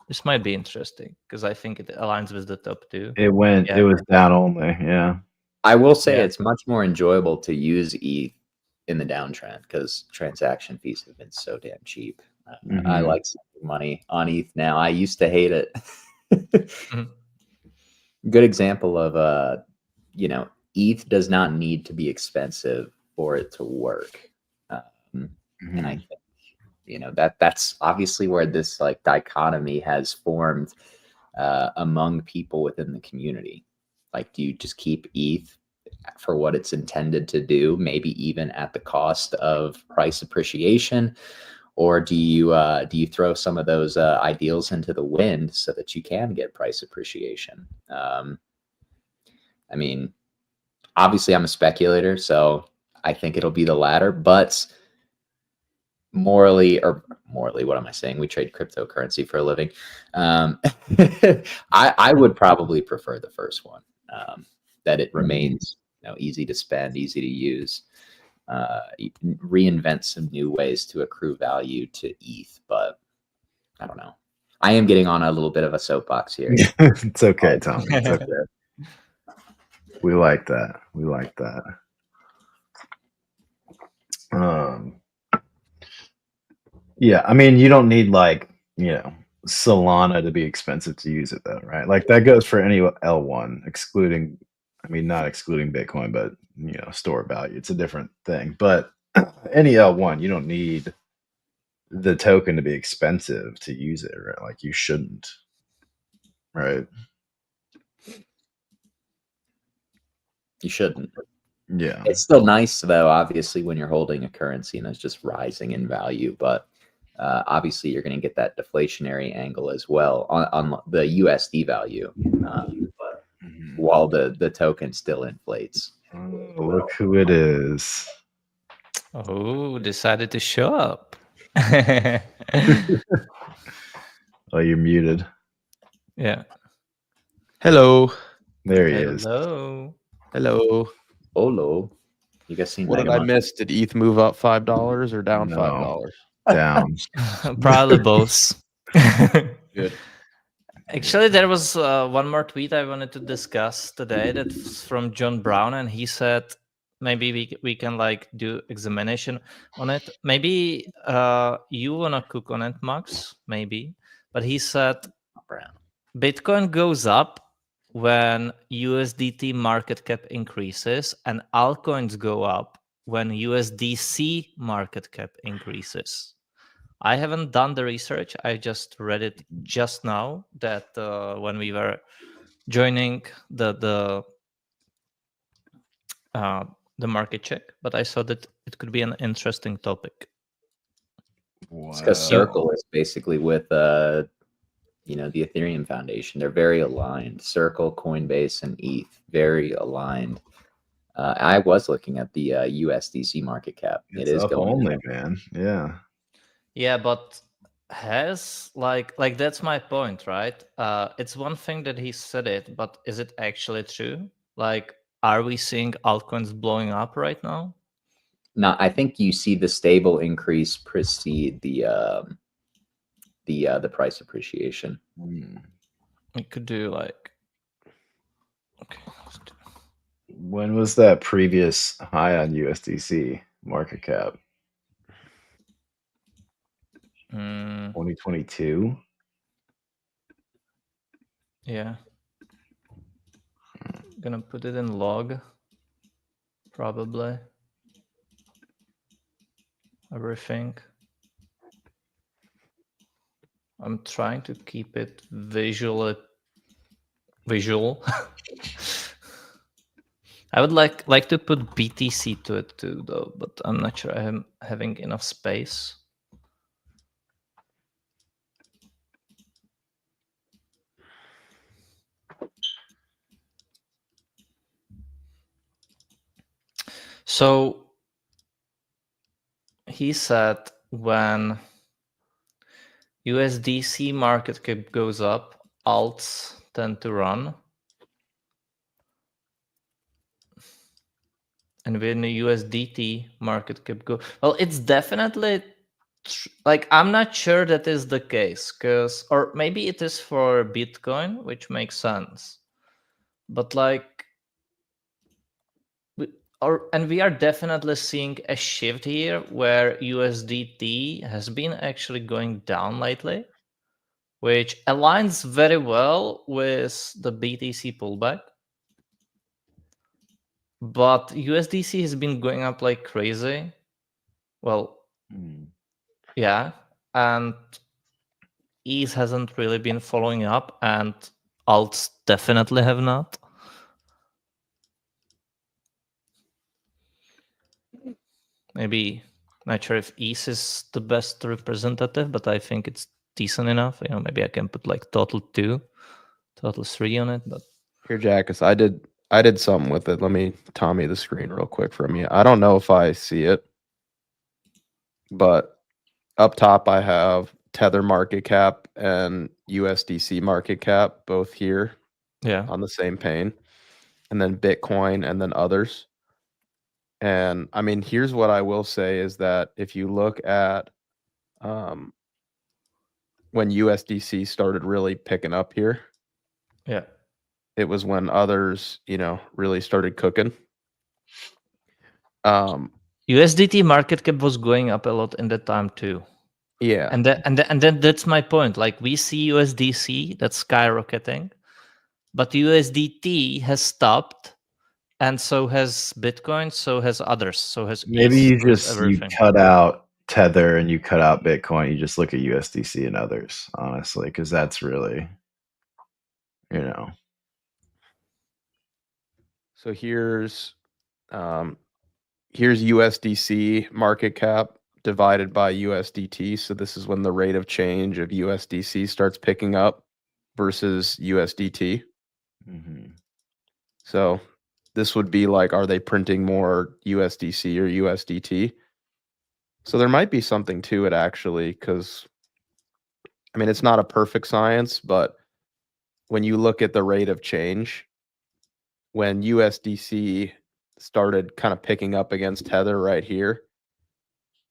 This might be interesting because I think it aligns with the top too. It went. Yeah. It was down only. Yeah. I will say Yeah. it's much more enjoyable to use ETH in the downtrend because transaction fees have been so damn cheap. I like sending money on ETH now. I used to hate it. Good example of ETH does not need to be expensive for it to work. And I think that's obviously where this like dichotomy has formed among people within the community. Like, do you just keep ETH for what it's intended to do, maybe even at the cost of price appreciation, or do you throw some of those ideals into the wind so that you can get price appreciation? I mean, obviously, I'm a speculator, so I think it'll be the latter, but morally, what am I saying? We trade cryptocurrency for a living. I would probably prefer the first one, that it remains easy to spend, easy to use, reinvent some new ways to accrue value to ETH. But I don't know. I am getting on a little bit of a soapbox here. It's okay, Tom. It's okay. We like that. We like that. Yeah, I mean, you don't need like, Solana to be expensive to use it though, right? Like that goes for any L1, excluding, I mean, not excluding Bitcoin, but store value. It's a different thing. But any L1, you don't need the token to be expensive to use it, right? Like you shouldn't, right? You shouldn't. Yeah. It's still nice though, obviously, when you're holding a currency and it's just rising in value, but obviously you're going to get that deflationary angle as well on the USD value, while the token still inflates. Oh, look who it is. Oh, decided to show up. Oh, you're muted. Yeah. Hello. There he is. Hello. Hello. Hello. You guys seen What did I miss? Did ETH move up $5 or down No. $5? Down. Probably both. Good. Actually, there was one more tweet I wanted to discuss today. That's from John Brown, and he said maybe we can like do examination on it. Maybe you wanna cook on it, Max? Maybe, but he said Bitcoin goes up when USDT market cap increases, and altcoins go up when USDC market cap increases. I haven't done the research. I just read it just now that when we were joining the market check, but I thought that it could be an interesting topic. It's because Circle is basically with the Ethereum Foundation. They're very aligned. Circle, Coinbase, and ETH, very aligned. I was looking at the USDC market cap. It is up going only, up. Man. Yeah. Yeah, but has like that's my point, right? It's one thing that he said it, but is it actually true? Like, are we seeing altcoins blowing up right now? No, I think you see the stable increase precede the price appreciation. We could do like, okay. When was that previous high on USDC market cap? 2022. Yeah. Gonna put it in log. Probably. Everything. I'm trying to keep it visual. I would like to put BTC to it too, though, but I'm not sure I'm having enough space. So he said when USDC market cap goes up, alts tend to run. And when the USDT market cap go, well, it's definitely like, I'm not sure that is the case, or maybe it is for Bitcoin, which makes sense. But like, we are definitely seeing a shift here where USDT has been actually going down lately, which aligns very well with the BTC pullback. But USDC has been going up like crazy. Well, yeah, and ETH hasn't really been following up, and alts definitely have not. Maybe not sure if ETH is the best representative, but I think it's decent enough. Maybe I can put like total 2, total 3 on it. But here, Jackus, I did something with it. Let me Tommy the screen real quick from you. I don't know if I see it, but up top I have Tether market cap and USDC market cap both here. Yeah. On the same pane, and then Bitcoin, and then others. And I mean, here's what I will say is that if you look at when USDC started really picking up here, yeah, it was when others, really started cooking. USDT market cap was going up a lot in that time too. Yeah, and then that's my point. Like, we see USDC that's skyrocketing, but USDT has stopped, and so has Bitcoin, so has others, so has maybe ETH, you cut out Tether and you cut out Bitcoin. You just look at USDC and others, honestly, because that's really, So here's USDC market cap divided by USDT. So this is when the rate of change of USDC starts picking up versus USDT. So this would be like, are they printing more USDC or USDT? So there might be something to it, actually, because, I mean, it's not a perfect science, but when you look at the rate of change, when USDC started kind of picking up against Tether right here,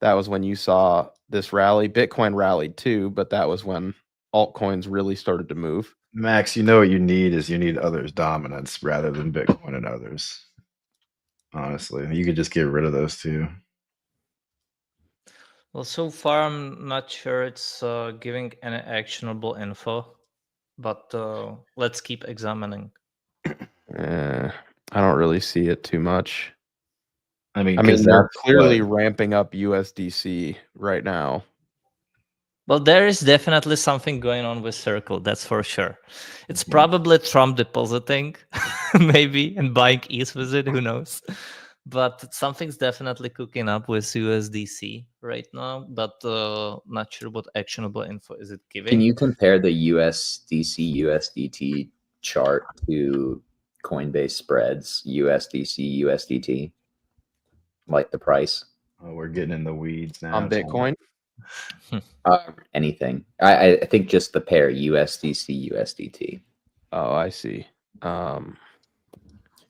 that was when you saw this rally. Bitcoin rallied too, but that was when altcoins really started to move. Max, what you need others' dominance rather than Bitcoin and others. Honestly, you could just get rid of those two. Well, so far I'm not sure it's giving any actionable info, but let's keep examining. I don't really see it too much. I mean, I mean, because they're that's clearly what, ramping up USDC right now. Well, there is definitely something going on with Circle, that's for sure. It's Mhm. probably Trump depositing, maybe, and buying ETH with it, who knows? But something's definitely cooking up with USDC right now, but not sure what actionable info is it giving. Can you compare the USDC USDT chart to Coinbase spreads USDC USDT, like the price? Oh, we're getting in the weeds now. On Bitcoin? Anything. I think just the pair USDC USDT. Oh, I see.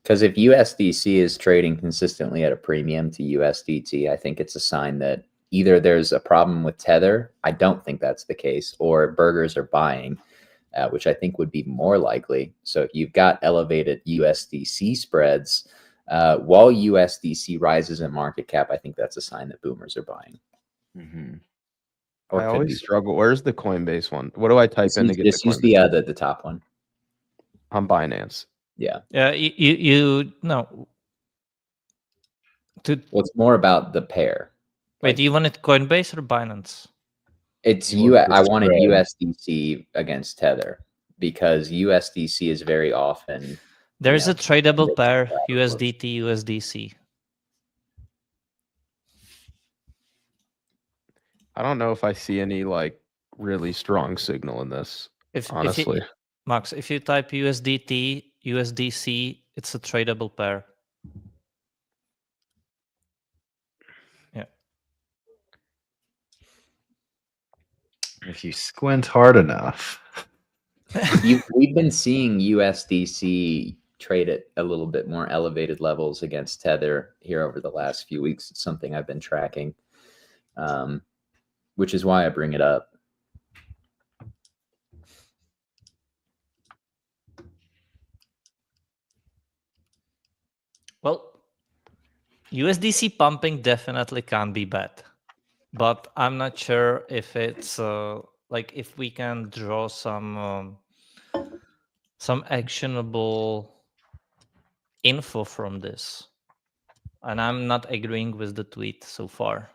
Because if USDC is trading consistently at a premium to USDT, I think it's a sign that either there's a problem with Tether. I don't think that's the case, or burgers are buying, which I think would be more likely. So if you've got elevated USDC spreads, while USDC rises in market cap, I think that's a sign that boomers are buying. Mhm. Or I could always be. struggle. Where's the Coinbase one? What do I type in to get the Just use Coinbase? the top one. On Binance. Yeah. Yeah, you no. Well, it's more about the pair. Wait, Like, do you want it Coinbase or Binance? it's He wants the I wanted spread. USDC against Tether because USDC is very often. There's know, a tradable it's pair, bad. USDT, USDC. I don't know if I see any like really strong signal in this, honestly. Max, if you type USDT, USDC, it's a tradable pair. Yeah. If you squint hard enough. We've been seeing USDC trade at a little bit more elevated levels against Tether here over the last few weeks. It's something I've been tracking, which is why I bring it up. Well, USDC pumping definitely can be bad, but I'm not sure if it's like if we can draw some actionable info from this. And I'm not agreeing with the tweet so far,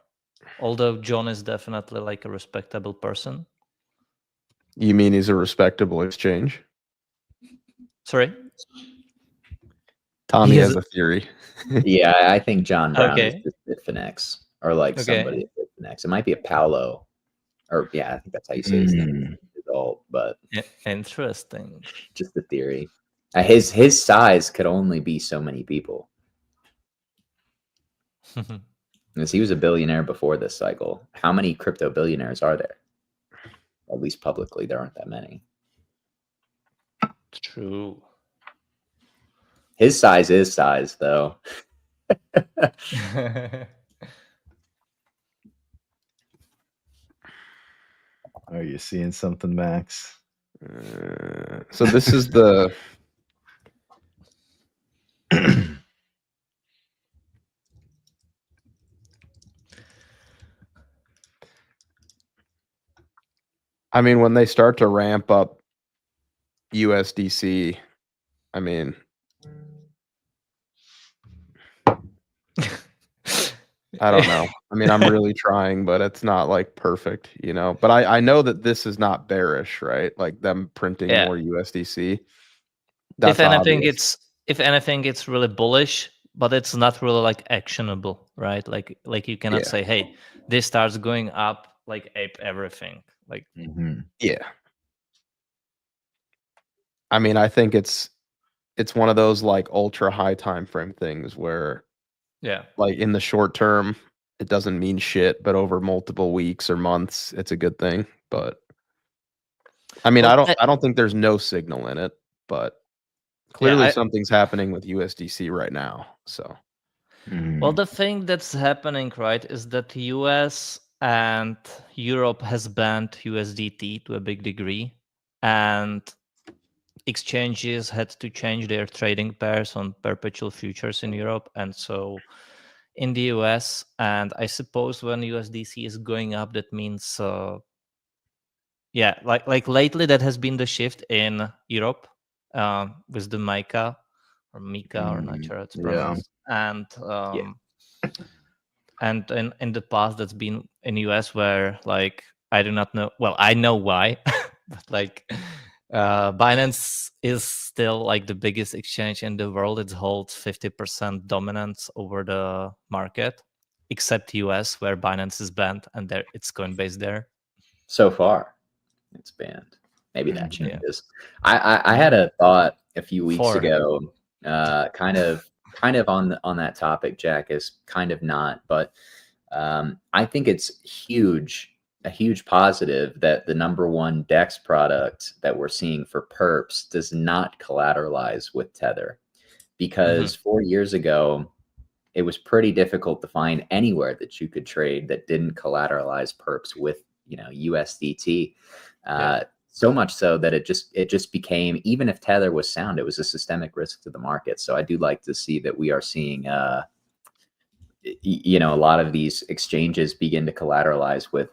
although John is definitely like a respectable person. You mean he's a respectable exchange? Sorry? Tommy He has is- a theory. Yeah, I think John Brown Okay. is just Bitfinex or like Okay. somebody at Bitfinex. It might be a Paolo, or yeah, I think that's how you say his name. Adult, but Interesting. just the theory. His size could only be so many people. Because he was a billionaire before this cycle. How many crypto billionaires are there? At least publicly, there aren't that many. True. His size is size, though. Are you seeing something, Max? So this is the I mean, when they start to ramp up USDC, I mean, I don't know. I mean, I'm really trying, but it's not like perfect, you know. But I know that this is not bearish, right? Like them printing Yeah. more USDC. That's if anything, obvious. it's really bullish, but it's not really like actionable, right? Like you cannot Yeah. say, hey, this starts going up like ape everything. Like Yeah. I mean, I think it's one of those like ultra high time frame things where yeah. like in the short term it doesn't mean shit, but over multiple weeks or months it's a good thing. But I mean, Well, I don't think there's no signal in it, but clearly something's happening with USDC right now. So Well, the thing that's happening, right, is that US and Europe has banned USDT to a big degree, and exchanges had to change their trading pairs on perpetual futures in Europe, and so in the US, and I suppose when USDC is going up, that means yeah, like lately that has been the shift in Europe with the Mica or Mika, or not sure how it's pronounced, and and in the past that's been in US, where like I do not know. Well, I know why, but like Binance is still like the biggest exchange in the world. It holds 50% dominance over the market, except US, where Binance is banned, and there it's Coinbase there. So far, it's banned. Maybe that changes. I had a thought a few weeks ago, kind of on that topic. Jack, is kind of not, but I think it's a huge positive that the #1 DEX product that we're seeing for perps does not collateralize with Tether, because 4 years ago it was pretty difficult to find anywhere that you could trade that didn't collateralize perps with USDT. So much so that it just became, even if Tether was sound, it was a systemic risk to the market. So I do like to see that we are seeing a lot of these exchanges begin to collateralize with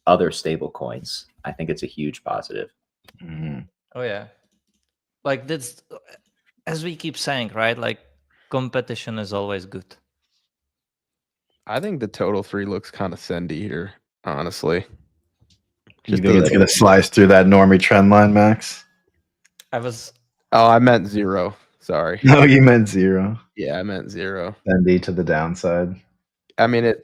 other stable coins. I think it's a huge positive. Oh yeah, like that's, as we keep saying, right? Like competition is always good. I think the total 3 looks kind of sendy here, honestly. You think it's gonna slice through that normie trend line, Max? I meant 0. Sorry. No, you meant 0. Yeah, I meant 0. Sendy to the downside. I mean,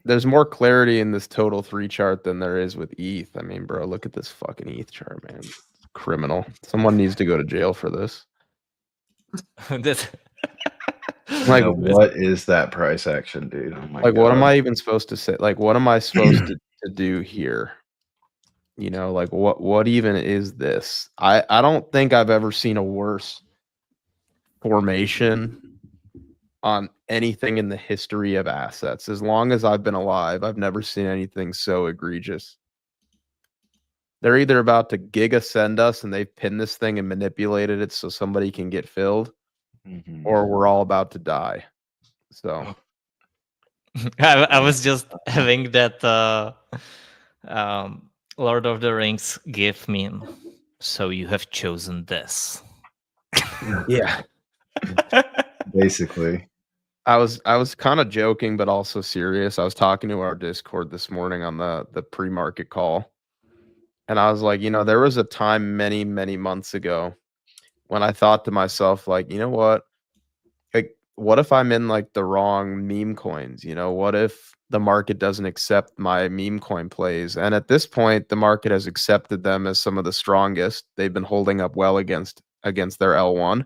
there's more clarity in this total 3 chart than there is with ETH. I mean, bro, look at this fucking ETH chart, man. It's criminal. Someone needs to go to jail for this. Like, what is that price action, dude? Oh my God. What am I even supposed to say? Like, what am I supposed to do here? Like, what even is this? I don't think I've ever seen a worse formation on anything in the history of assets. As long as I've been alive, I've never seen anything so egregious. They're either about to giga send us and they've pinned this thing and manipulated it so somebody can get filled, or we're all about to die. So I was just having that Lord of the Rings GIF meme. So you have chosen this. Yeah. Basically. I was kind of joking, but also serious. I was talking to our Discord this morning on the pre-market call. And I was like, there was a time many, many months ago when I thought to myself, like, you know what? Like, what if I'm in like the wrong meme coins? What if the market doesn't accept my meme coin plays? And at this point, the market has accepted them as some of the strongest. They've been holding up well against their L1.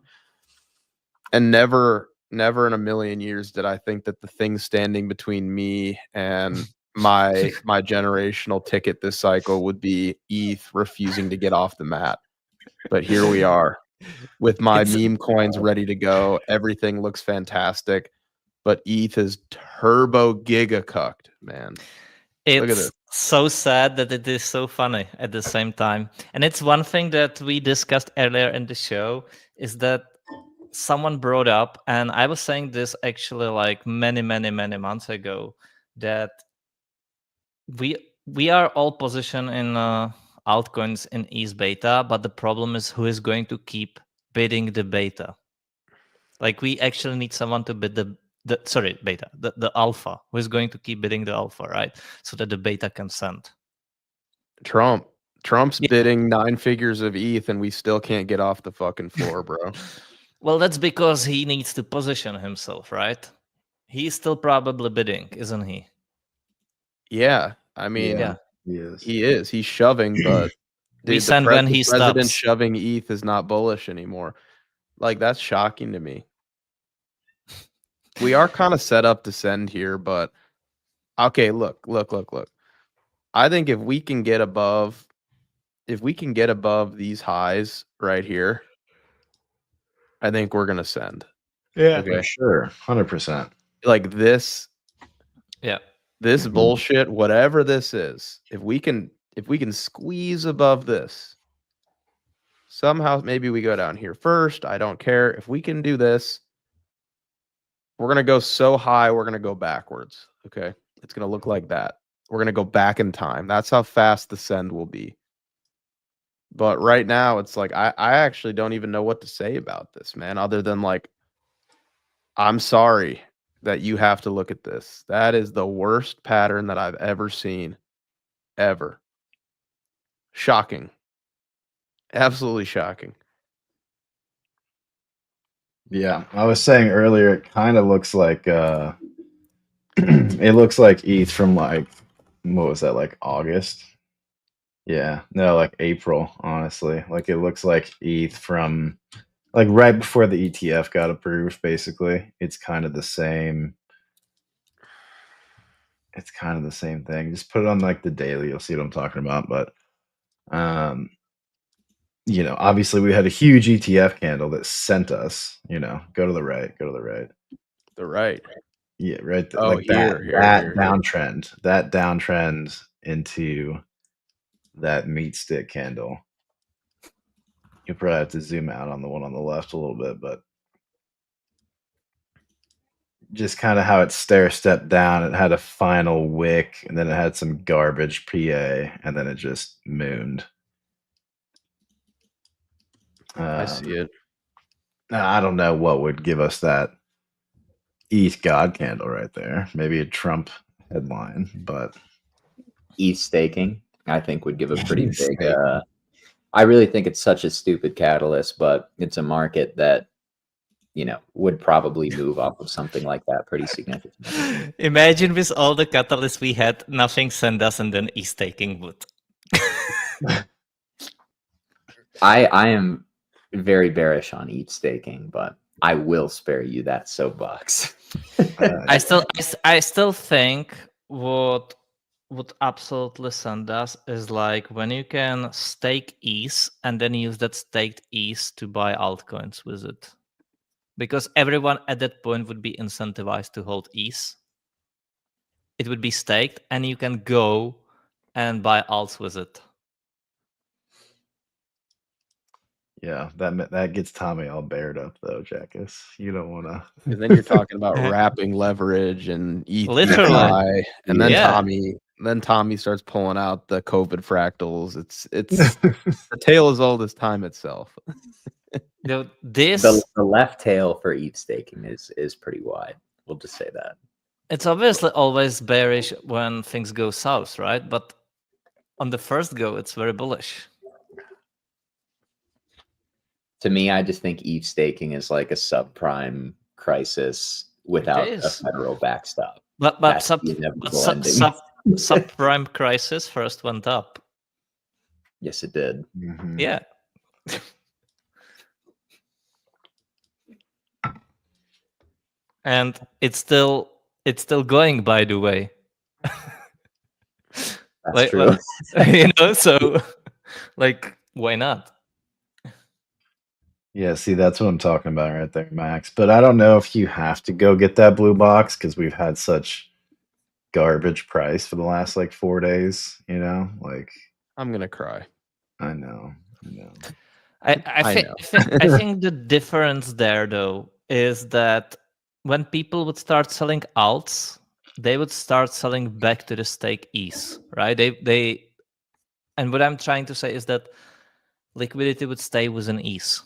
And never in a million years did I think that the thing standing between me and my generational ticket this cycle would be ETH refusing to get off the mat. But here we are with my meme coins ready to go. Everything looks fantastic, but ETH is turbo giga cucked, man. Look at this. So sad that it is so funny at the same time. And it's one thing that we discussed earlier in the show, is that someone brought up, and I was saying this actually like many months ago, that we are all positioned in altcoins in ETH beta, but the problem is who is going to keep bidding the beta. Like, we actually need someone to bid the beta, the alpha, who is going to keep bidding the alpha, right? So that the beta can send. Trump's bidding 9 figures of ETH and we still can't get off the fucking floor, bro. Well, that's because he needs to position himself, right? He's still probably bidding, isn't he? Yeah, I mean, he is. He's shoving, but dude, the president shoving ETH is not bullish anymore. Like, that's shocking to me. We are kind of set up to send here, but okay, look. I think if we can get above these highs right here, I think we're gonna send. Yeah, okay. For sure, 100%. Like this. Yeah. This bullshit, whatever this is, if we can squeeze above this, somehow maybe we go down here first. I don't care. If we can do this, We're going to go so high, we're going to go backwards. Okay. It's going to look like that. We're going to go back in time. That's how fast the send will be. But right now, it's like, I actually don't even know what to say about this, man, other than like, I'm sorry that you have to look at this. That is the worst pattern that I've ever seen, ever. Shocking. Absolutely shocking. Yeah, I was saying earlier, it kind of looks like it looks like ETH from like, what was that, like August? Yeah, no, like April, honestly. Like it looks like ETH from like right before the ETF got approved, basically. It's kind of the same. It's kind of the same thing. Just put it on like the daily, you'll see what I'm talking about. But you know, obviously we had a huge ETF candle that sent us, you know, go to the right, go to the right. The right. Yeah, right. Oh, Like here. that downtrend into that meat stick candle. You probably have to zoom out on the one on the left a little bit, but just kind of how it stair stepped down. It had a final wick, and then it had some garbage PA, and then it just mooned. I see it. I don't know what would give us that ETH God candle right there. Maybe a Trump headline, but ETH staking, I think, would give a pretty ETH big. staking. I really think it's such a stupid catalyst, but it's a market that, you know, would probably move off of something like that pretty significantly. Imagine with all the catalysts we had, nothing send us, and then staking would. I am very bearish on ETH staking, but I will spare you that soapbox. I still think what would absolutely send us is like when you can stake ETH and then use that staked ETH to buy altcoins with it. Because everyone at that point would be incentivized to hold ETH. It would be staked, and you can go and buy alts with it. Yeah, that gets Tommy all bared up though, Jackus. You don't want to. And then you're talking about wrapping leverage and ETH Literally. DeFi, and then Yeah. Tommy starts pulling out the COVID fractals. It's the tale is all this time itself. This the left tail for ETH staking is pretty wide. We'll just say that. It's obviously always bearish when things go south, right? But on the first go, it's very bullish. To me, I just think ETH staking is like a subprime crisis without a federal backstop. But subprime crisis first went up. Yes, it did. Mm-hmm. Yeah. And it's still going, by the way. That's true. You know, so like, why not? Yeah, see, that's what I'm talking about right there, Max. But I don't know if you have to go get that blue box because we've had such garbage price for the last like 4 days. You know, like I'm gonna cry. I know. I think the difference there though is that when people would start selling alts, they would start selling back to the stake ETH, right? They and what I'm trying to say is that liquidity would stay within ETH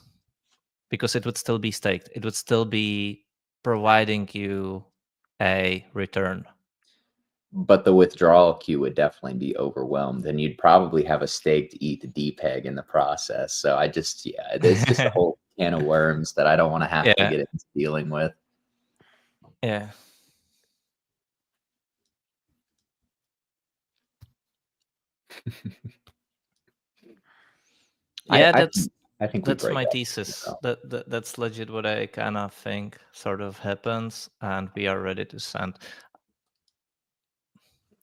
because it would still be staked. It would still be providing you a return. But the withdrawal queue would definitely be overwhelmed, and you'd probably have a staked ETH DPEG in the process. So it's just a whole can of worms that I don't want to have to get into dealing with. Yeah. I think that's my thesis. That's legit what I kind of think sort of happens, and we are ready to send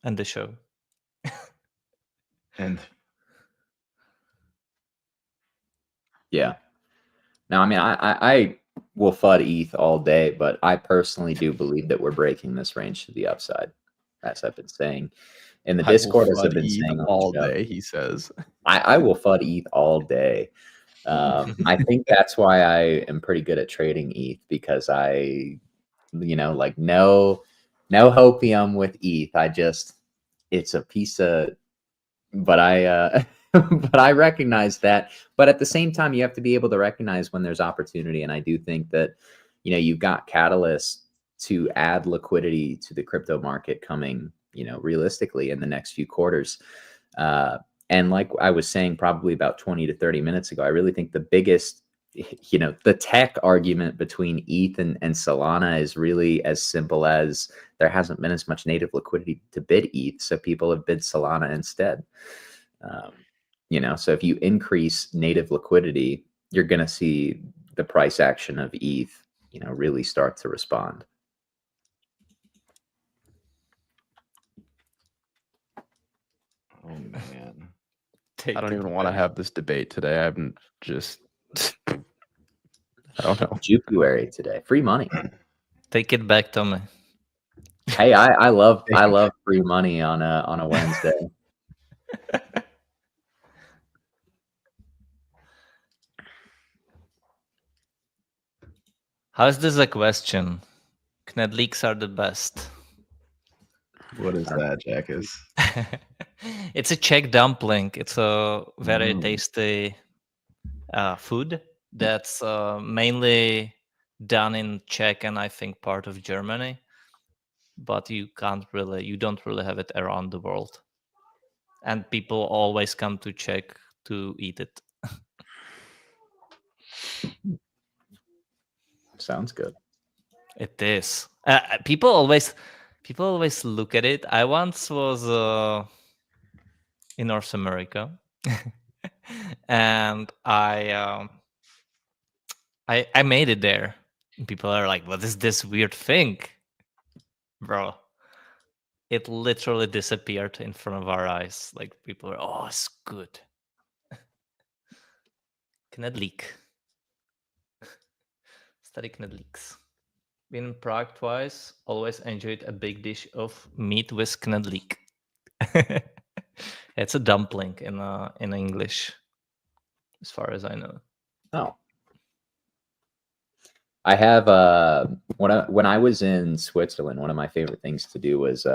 the show. And yeah, now I mean I will FUD ETH all day, but I personally do believe that we're breaking this range to the upside, as I've been saying. In the Discord, as I've been saying all day, he says. I will FUD ETH all day. I think that's why I am pretty good at trading ETH, because I like no hopium with ETH. It's a piece of, but but I recognize that. But at the same time, you have to be able to recognize when there's opportunity. And I do think that, you've got catalysts to add liquidity to the crypto market coming, realistically in the next few quarters. And like I was saying, probably about 20 to 30 minutes ago, I really think the biggest, the tech argument between ETH and Solana is really as simple as there hasn't been as much native liquidity to bid ETH. So people have bid Solana instead. So if you increase native liquidity, you're going to see the price action of ETH, really start to respond. Oh man. I don't even want to have this debate today. I haven't just I don't know. Jukuary today. Free money. Take it back, Tommy. Hey, I love free money on a Wednesday. How is this a question? Kned leaks are the best. What is that, Jackus? It's a Czech dumpling. It's a very tasty food that's mainly done in Czech and I think part of Germany, but you don't really have it around the world, and people always come to Czech to eat it. Sounds good. It is. People always look at it. I once was in North America, and I made it there. And people are like, "What is this weird thing, bro?" It literally disappeared in front of our eyes. Like people are, "Oh, it's good." Kned leak. Study kned leaks. Been in Prague twice. Always enjoyed a big dish of meat with kned leak. It's a dumpling in English, as far as I know. Oh, I have when I was in Switzerland, one of my favorite things to do was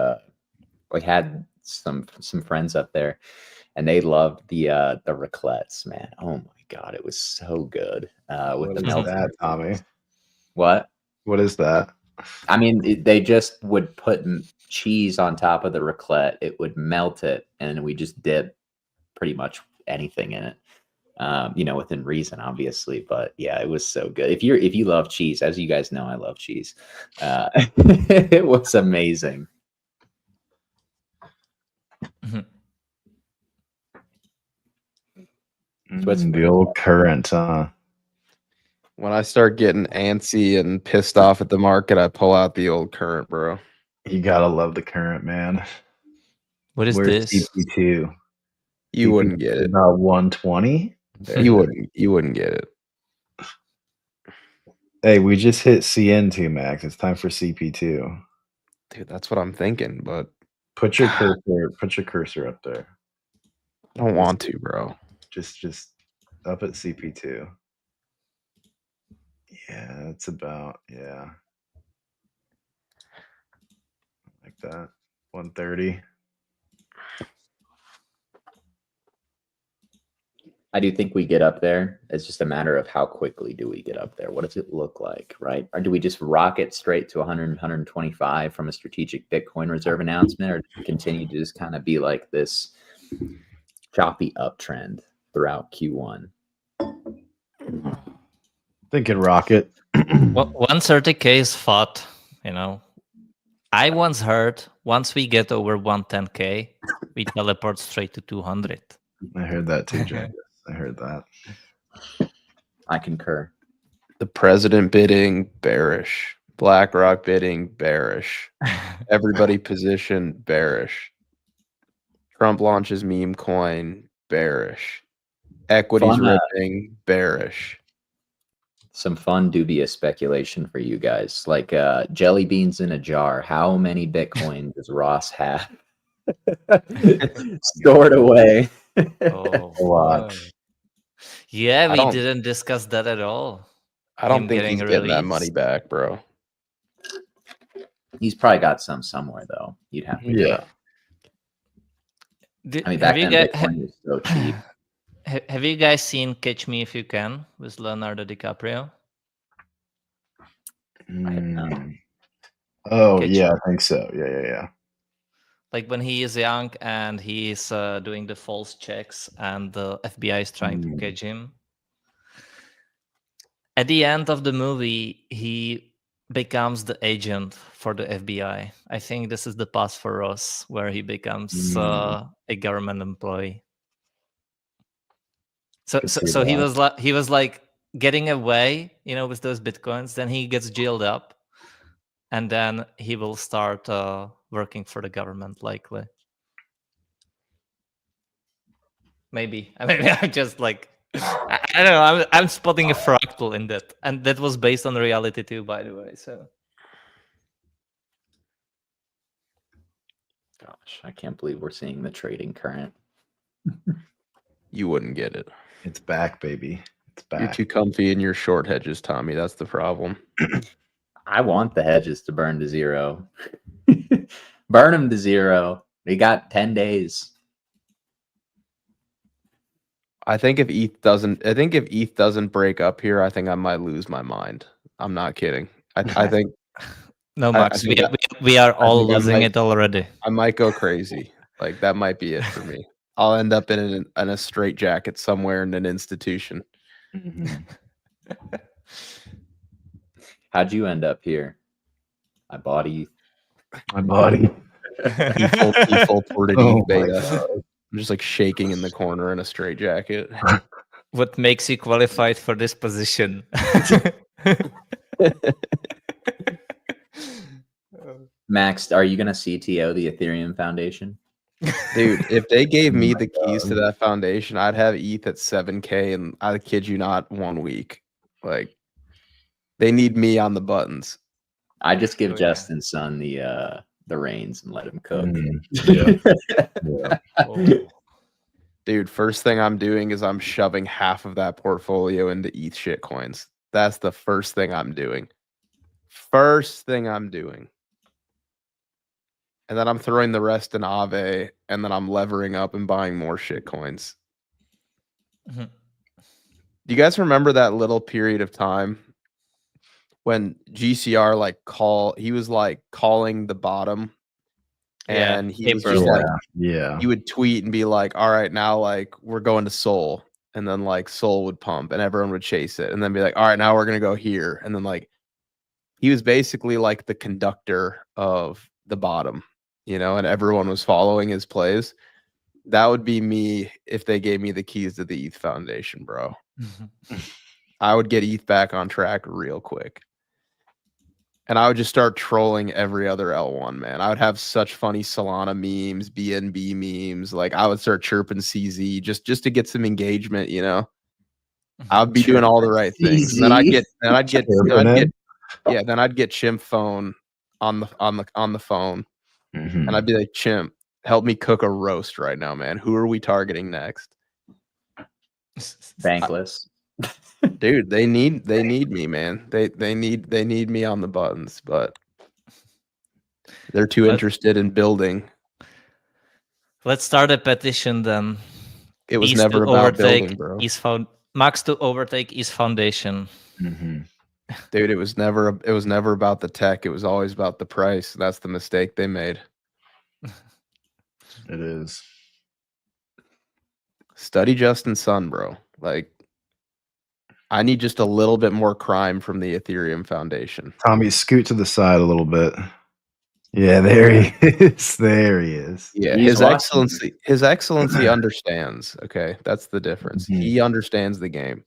we had some friends up there, and they loved the raclettes. Man, oh my god, it was so good. With the melted that, Tommy? What? What is that? I mean, they just would put cheese on top of the raclette. It would melt it, and we just dip pretty much anything in it. Within reason, obviously, but yeah, it was so good. If you love cheese, as you guys know, I love cheese. It was amazing. The old current, huh? When I start getting antsy and pissed off at the market, I pull out the old current, bro. You gotta love the current, man. What is Where's this? CP2? You wouldn't get it. About 120. You wouldn't get it. Hey, we just hit CN2 max. It's time for CP2. Dude, that's what I'm thinking, but put your cursor up there. I don't want to, bro. Just up at CP2. Yeah, it's about like that. 130. I do think we get up there. It's just a matter of how quickly do we get up there. What does it look like, right? Or do we just rocket straight to 100, 125 from a strategic Bitcoin reserve announcement, or do we continue to just kind of be like this choppy uptrend throughout Q1? Thinking rocket. Well, 130K is fought, I once heard once we get over 110K, we teleport straight to 200. I heard that too, Jack. I heard that. I concur. The president bidding, bearish. BlackRock bidding, bearish. Everybody position, bearish. Trump launches meme coin, bearish. Equities ripping, bearish. Some fun dubious speculation for you guys, like jelly beans in a jar. How many Bitcoin does Ross have stored away? Oh, A lot. Yeah, we didn't discuss that at all. I don't think he's getting that money back, bro. He's probably got some somewhere though. You'd have to Yeah. I mean, back then Bitcoin was so cheap. Have you guys seen Catch Me If You Can with Leonardo DiCaprio? I have not. Oh, yeah, I think so. Yeah. Like when he is young and he's doing the false checks and the FBI is trying to catch him. At the end of the movie, he becomes the agent for the FBI. I think this is the path for us, where he becomes a government employee. So he was like getting away, with those Bitcoins. Then he gets jailed up, and then he will start working for the government, likely. Maybe I'm just like, I don't know. I'm spotting a fractal in that, and that was based on reality too, by the way. So, gosh, I can't believe we're seeing the trading current. You wouldn't get it. It's back, baby. It's back. You're too comfy in your short hedges, Tommy. That's the problem. I want the hedges to burn to zero. Burn them to zero. We got 10 days. I think if ETH doesn't break up here, I think I might lose my mind. I'm not kidding. I think no, Max, we are all losing it already. I might go crazy. Like that might be it for me. I'll end up in a straitjacket somewhere in an institution. How'd you end up here? I bought ETH. My body. Default ported ETH beta. I'm just like shaking in the corner in a straitjacket. What makes you qualified for this position? Max, are you going to CTO the Ethereum Foundation? Dude, if they gave me the keys to that foundation, I'd have ETH at 7K, and I kid you not, 1 week. Like, they need me on the buttons. I just give Justin's son the reins and let him cook. Dude, first thing I'm doing is I'm shoving half of that portfolio into ETH shitcoins. That's the first thing I'm doing. And then I'm throwing the rest in Aave, and then I'm levering up and buying more shitcoins. Do you guys remember that little period of time when GCR he was like calling the bottom, and he was just he would tweet and be like, all right, now like we're going to Sol, and then like Sol would pump and everyone would chase it, and then be like, all right, now we're gonna go here, and then like he was basically like the conductor of the bottom, and everyone was following his plays. That would be me if they gave me the keys to the ETH Foundation, bro. I would get ETH back on track real quick. And I would just start trolling every other L1, man. I would have such funny Solana memes, BNB memes. Like I would start chirping CZ just to get some engagement, I would be doing all the right things. And then I'd get Chimp phone on the phone. And I'd be like, Chimp, help me cook a roast right now, man. Who are we targeting next? Bankless. Dude, they need me, man. They need me on the buttons, but they're too interested in building. Let's start a petition then. It was never about building, bro. Max to overtake ETH Foundation. Dude, it was never about the tech. It was always about the price. That's the mistake they made. It is. Study Justin Sun, bro. Like, I need just a little bit more crime from the Ethereum Foundation. Tommy, scoot to the side a little bit. Yeah, there he is. There he is. Yeah, His Excellency understands. Okay, that's the difference. He understands the game.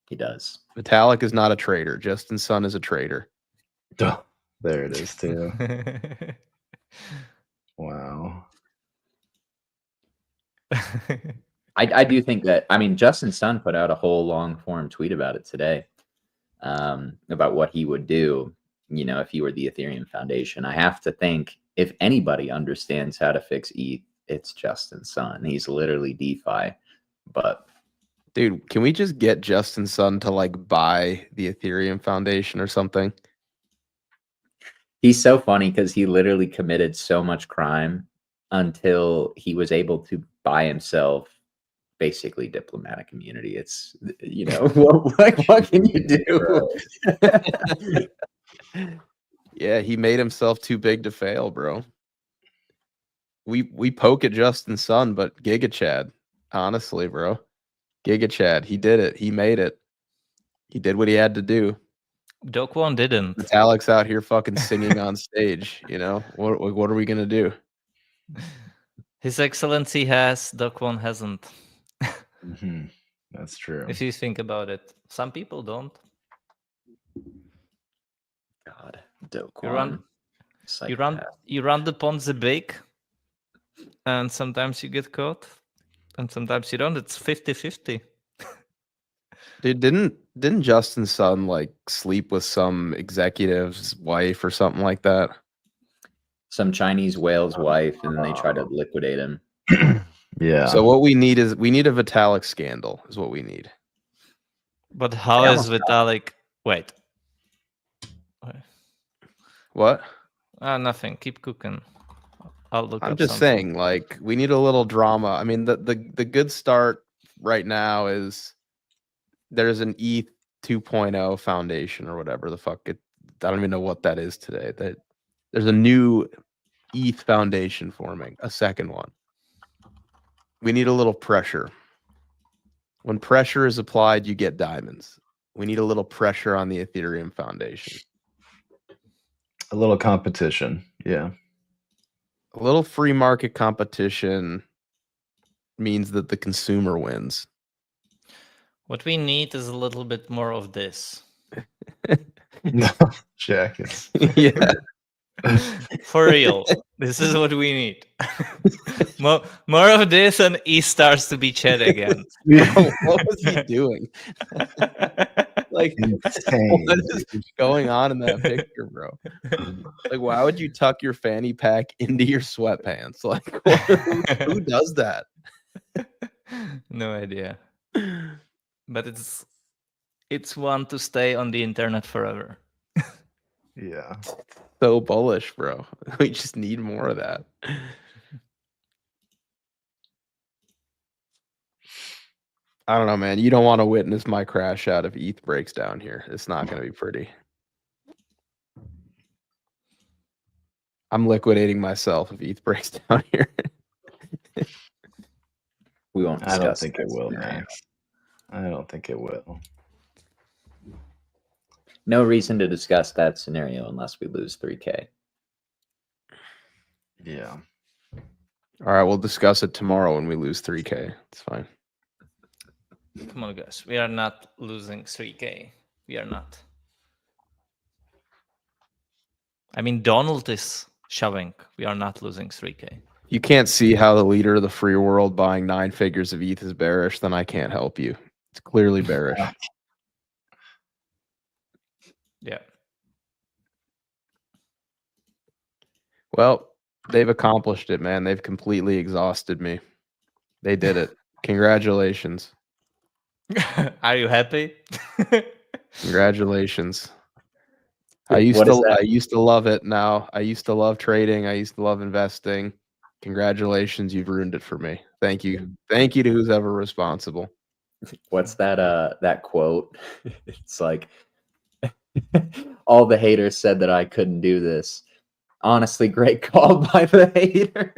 He does. Vitalik is not a trader. Justin Sun is a trader. There it is too. Wow. I do think that, Justin Sun put out a whole long form tweet about it today, about what he would do, if he were the Ethereum Foundation. I have to think if anybody understands how to fix ETH, it's Justin Sun. He's literally DeFi. But dude, can we just get Justin Sun to like buy the Ethereum Foundation or something? He's so funny because he literally committed so much crime until he was able to buy himself basically diplomatic immunity. It's, you know, what can you do? Yeah, he made himself too big to fail, bro. We poke at Justin Sun, but Giga Chad, honestly, bro. Giga Chad, he did it. He made it. He did what he had to do. Dokwon didn't. Metallic's out here fucking singing on stage, you know? What are we gonna do? His Excellency has, Dokwon hasn't. That's true. If you think about it. Some people don't. God, Dokwon. You run the Ponzi big, and sometimes you get caught, and sometimes you don't. It's 50-50. Dude, didn't Justin Sun like sleep with some executive's wife or something like that? Some Chinese whale's wife, and then they try to liquidate him. Yeah. So what we need is a Vitalik scandal is what we need. But how is Vitalik? Wait. What? Nothing. Keep cooking. I'll look. I'm up just something. saying, like, we need a little drama. I mean, the good start right now is there's an ETH 2.0 foundation or whatever the fuck it. I don't even know what that is today. That there's a new ETH Foundation forming, a second one. We need a little pressure. When pressure is applied, you get diamonds. We need a little pressure on the Ethereum Foundation. A little competition. Yeah. A little free market competition means that the consumer wins. What we need is a little bit more of this. No, Jack. Yeah. For real. This is what we need. more of this, and he starts to be Chet again. What was he doing? Like, insane. what is going on in that picture, bro? Like, why would you tuck your fanny pack into your sweatpants? Like, who does that? No idea. But it's one to stay on the internet forever. Yeah. So bullish, bro. We just need more of that. I don't know, man. You don't want to witness my crash out if ETH breaks down here. It's not going to be pretty. I'm liquidating myself if ETH breaks down here. We won't discuss I don't think it that will, scenario. Max. I don't think it will. No reason to discuss that scenario unless we lose 3K. Yeah. All right, we'll discuss it tomorrow when we lose 3K. It's fine. Come on, guys. We are not losing 3K. We are not. I mean, Donald is shoving. We are not losing 3K. You can't see how the leader of the free world buying 9 figures of ETH is bearish, then I can't help you. It's clearly bearish. Yeah. Well, they've accomplished it, man. They've completely exhausted me. They did it. Congratulations. Are you happy? Congratulations. I used to love it. Now I used to love trading. I used to love investing. Congratulations, you've ruined it for me. Thank you. Thank you to who's ever responsible. What's that quote? It's like all the haters said that I couldn't do this. Honestly, great call by the hater.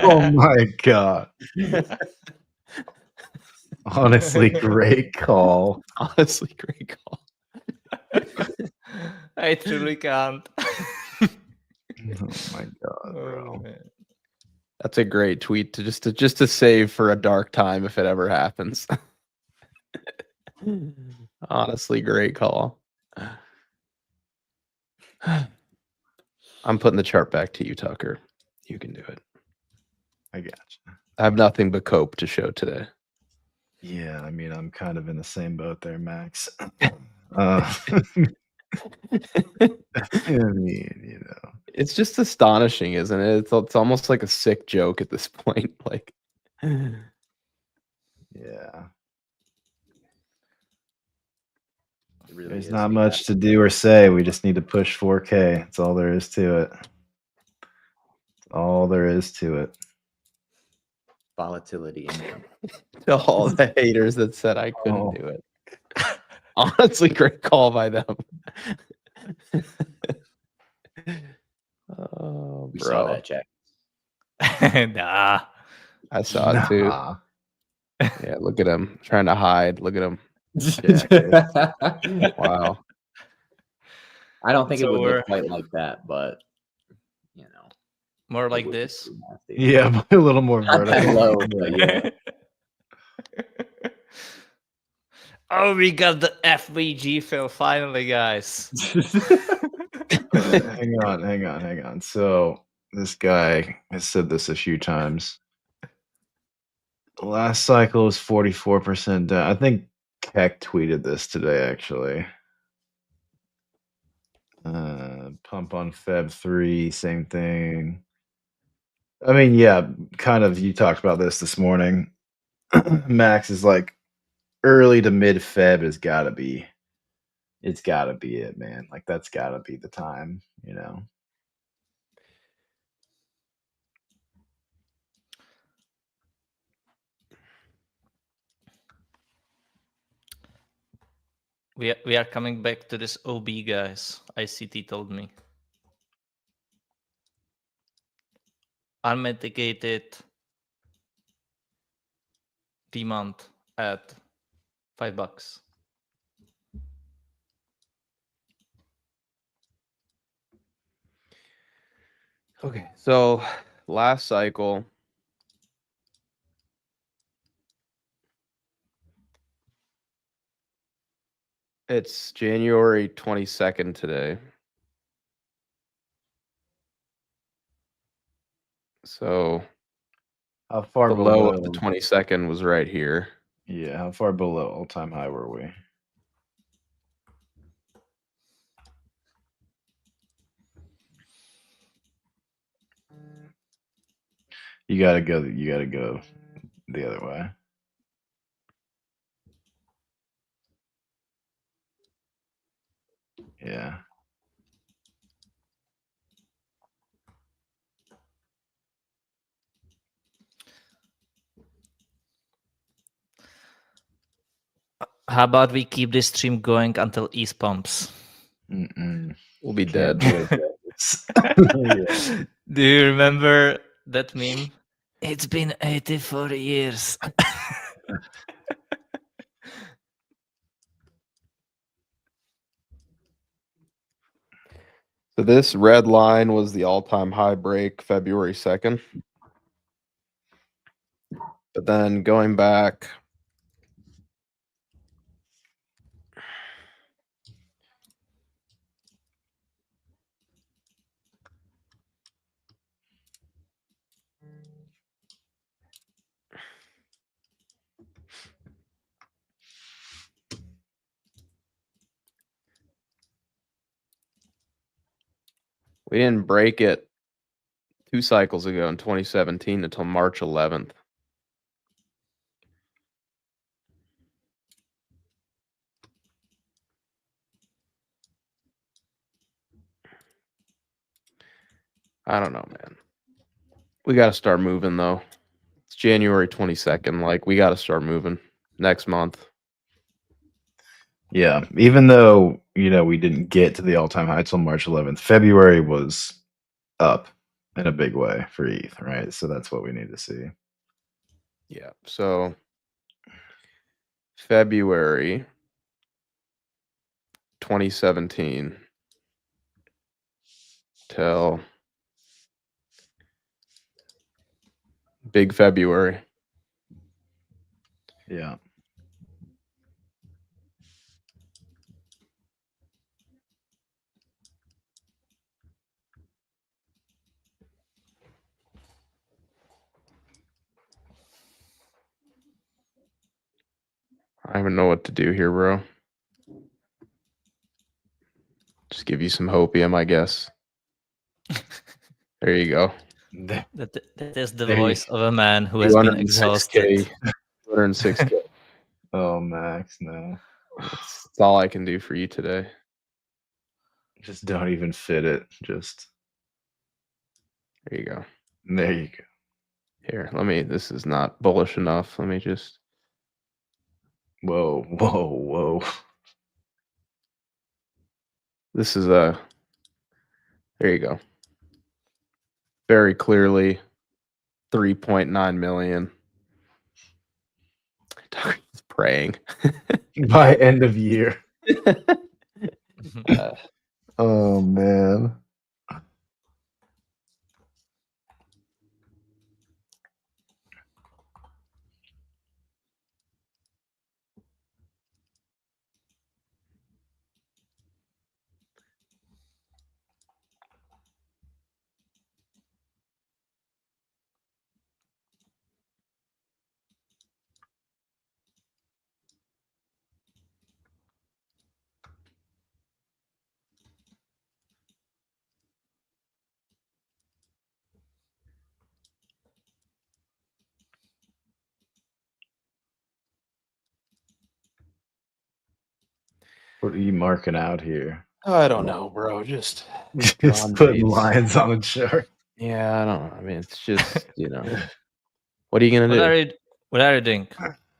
Oh my god. Honestly, great call. Honestly, great call. I truly can't. Oh my god, bro. Man. That's a great tweet to just to save for a dark time if it ever happens. Honestly, great call. I'm putting the chart back to you, Tucker. You can do it. I got you. I have nothing but cope to show today. Yeah, I mean, I'm kind of in the same boat there, Max. I mean, you know, it's just astonishing, isn't it? It's almost like a sick joke at this point. Like, yeah. really There's is. not much to do or say. We just need to push 4K. That's all there is to it. That's all there is to it. Volatility income. To all the haters that said I couldn't Oh. do it. Honestly, great call by them. Oh, We saw bro. that, Jack. Nah. I saw it too. Nah. Yeah, look at him trying to hide. Look at him. Wow. I don't think it So would we're look quite like that, but you know, more it like would be this. pretty nasty. Yeah, but a little more Not that vertical. low, but yeah. Oh, we got the FVG fill finally, guys. Hang on. So this guy has said this a few times. The last cycle was 44% down. I think Keck tweeted this today, actually. Pump on Feb 3, same thing. I mean, yeah, kind of. You talked about this morning. Max is like early to mid Feb has got to be. It's got to be it, man. Like that's got to be the time, you know. We are coming back to this OB, guys. ICT told me. Unmitigated demand at $5. Okay, so last cycle, it's January 22nd today. So How far the below low of the 22nd was right here. Yeah, how far below all-time high were we? You gotta go the other way. Yeah. How about we keep this stream going until ETH pumps? We'll be Can't dead. do it. Yeah. Do you remember that meme? It's been 84 years. So this red line was the all-time high break February 2nd. But then going back, we didn't break it 2 cycles ago in 2017 until March 11th. I don't know, man. We got to start moving, though. It's January 22nd. Like, we got to start moving next month. Yeah, even though, we didn't get to the all-time high till March 11th, February was up in a big way for ETH, right? So that's what we need to see. Yeah. So February 2017 till big February. Yeah. I don't even know what to do here, bro. Just give you some hopium, I guess. There you go. That is the There you- voice of a man who has been exhausted. 206K. Oh, Max, no. That's all I can do for you today. Just don't even fit it. Just There you go. there you go. Here, this is not bullish enough. Let me just. Whoa, whoa, whoa. This is a. There you go. Very clearly 3.9 million. He's praying. By end of year. Uh, Oh man. What are you marking out here? I don't know, bro. Just Just putting lines on the chart. Yeah, I don't know. I mean, it's just, what are you gonna do? What are you doing?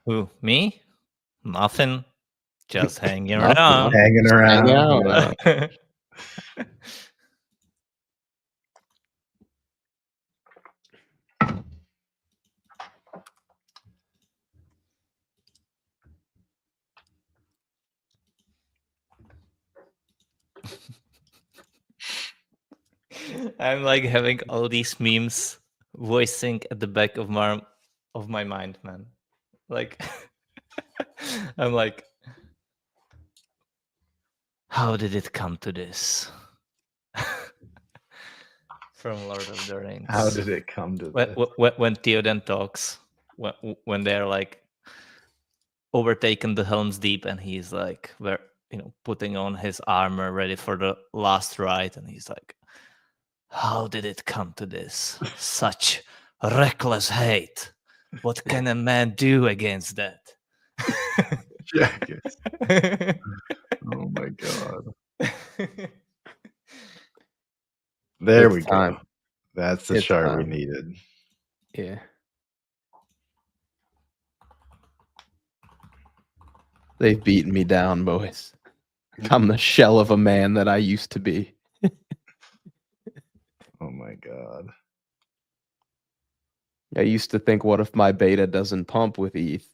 Who? Me? Nothing. Just hanging Nothing, around. Hanging Just hang around. out. Yeah. I'm like having all these memes voicing at the back of my mind, man. Like I'm like, how did it come to this? From Lord of the Rings. How did it come to this? When Theoden talks, when they're like overtaken the Helm's Deep, and he's like, putting on his armor, ready for the last ride, and he's like, how did it come to this? Such reckless hate. What can a man do against that? Jackets. Oh my god. There we go. That's the chart we needed. Yeah. They've beaten me down, boys. I'm the shell of a man that I used to be. Oh my god. I used to think, what if my beta doesn't pump with ETH?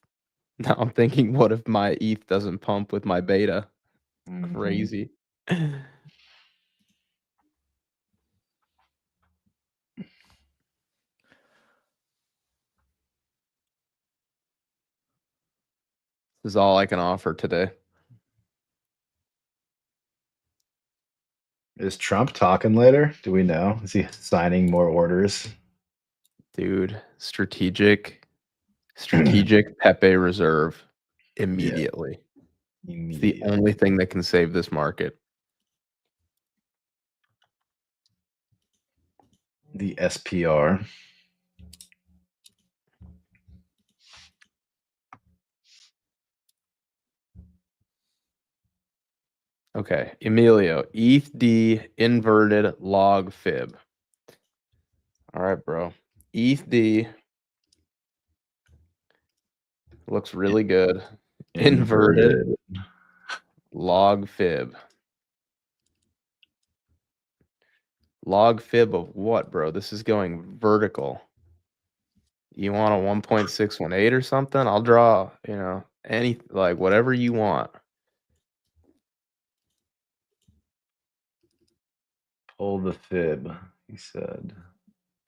Now I'm thinking, what if my ETH doesn't pump with my beta? Mhm. Crazy. This is all I can offer today. Is Trump talking later? Do we know? Is he signing more orders? Dude, strategic Pepe reserve immediately. It's the only thing that can save this market. The SPR. Okay, Emilio, ETHD inverted log fib. All right, bro. ETHD looks really good. Inverted log fib. Log fib of what, bro? This is going vertical. You want a 1.618 or something? I'll draw, any, like, whatever you want. Pull the fib, he said.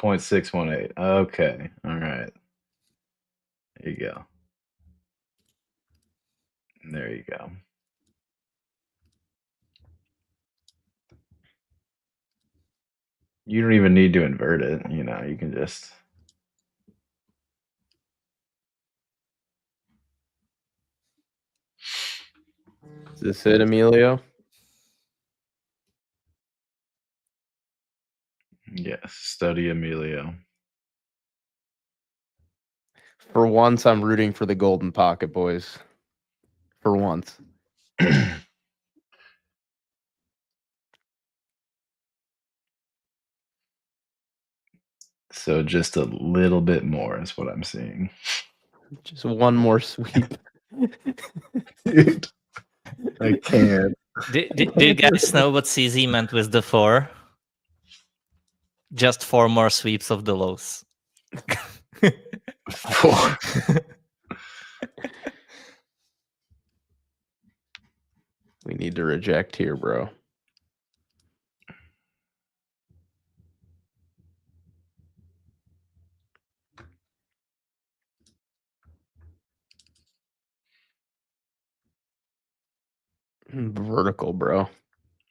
0.618. Okay. All right. There you go. There you go. You don't even need to invert it. You can just. Is this it, Emilio? Yes. Study Emilio. For once, I'm rooting for the golden pocket, boys. For once. So just a little bit more is what I'm seeing. Just one more sweep. Dude, I can't. Do you guys know what CZ meant with the 4? Just 4 more sweeps of the lows. 4. We need to reject here, bro. Vertical, bro.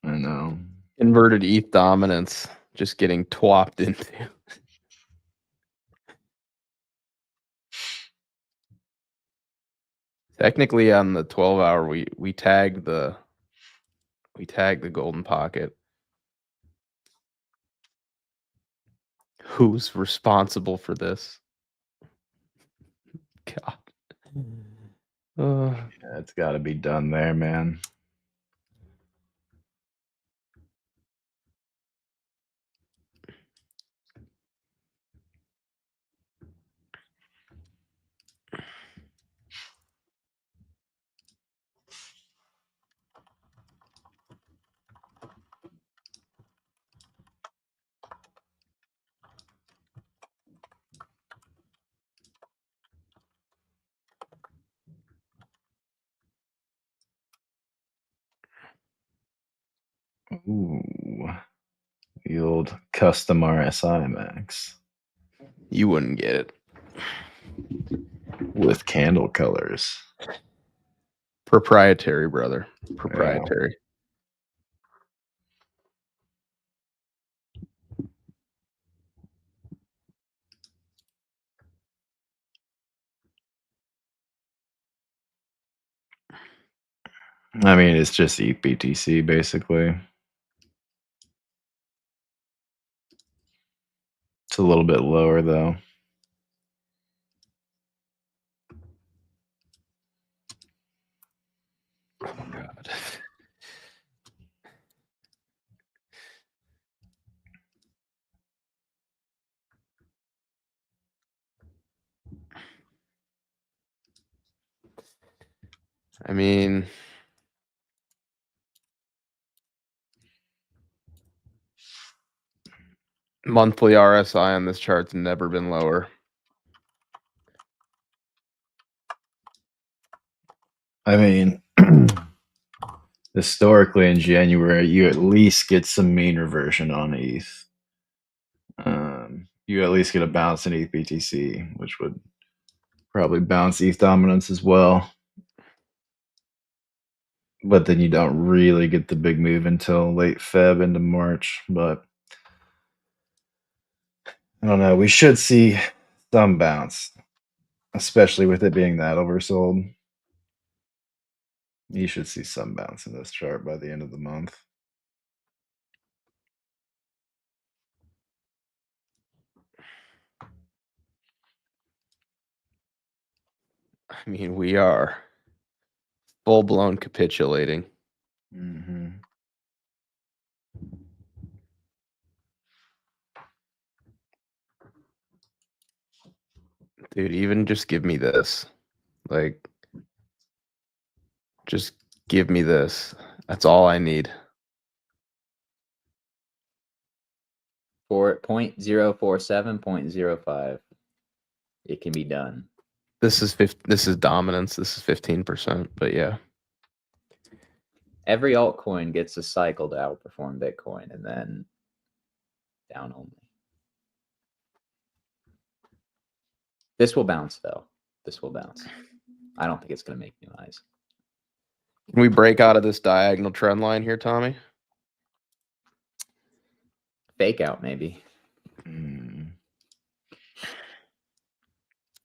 I know. Inverted ETH dominance. Just getting twopped into. Technically, on the 12-hour, we tagged the golden pocket. Who's responsible for this? God. Yeah, it's got to be done there, man. Ooh, the old custom RSI max You wouldn't get it. with candle colors. Proprietary, brother. Proprietary. I mean, it's just ETH BTC basically. It's a little bit lower though. Oh God. I mean, monthly RSI on this chart's never been lower. I mean, historically in January, you at least get some mean reversion on ETH. You at least get a bounce in ETH BTC, which would probably bounce ETH dominance as well. But then you don't really get the big move until late Feb into March. But I don't know. We should see some bounce, especially with it being that oversold. You should see some bounce in this chart by the end of the month. I mean, we are full-blown capitulating. Mm-hmm. Dude, even just give me this. Like, just give me this. That's all I need. For 0.047, 0.05, it can be done. This is dominance. This is 15%, but yeah. Every altcoin gets a cycle to outperform Bitcoin, and then down only. This will bounce, though. This will bounce. I don't think it's going to make new highs. Can we break out of this diagonal trend line here, Tommy? Fake out, maybe.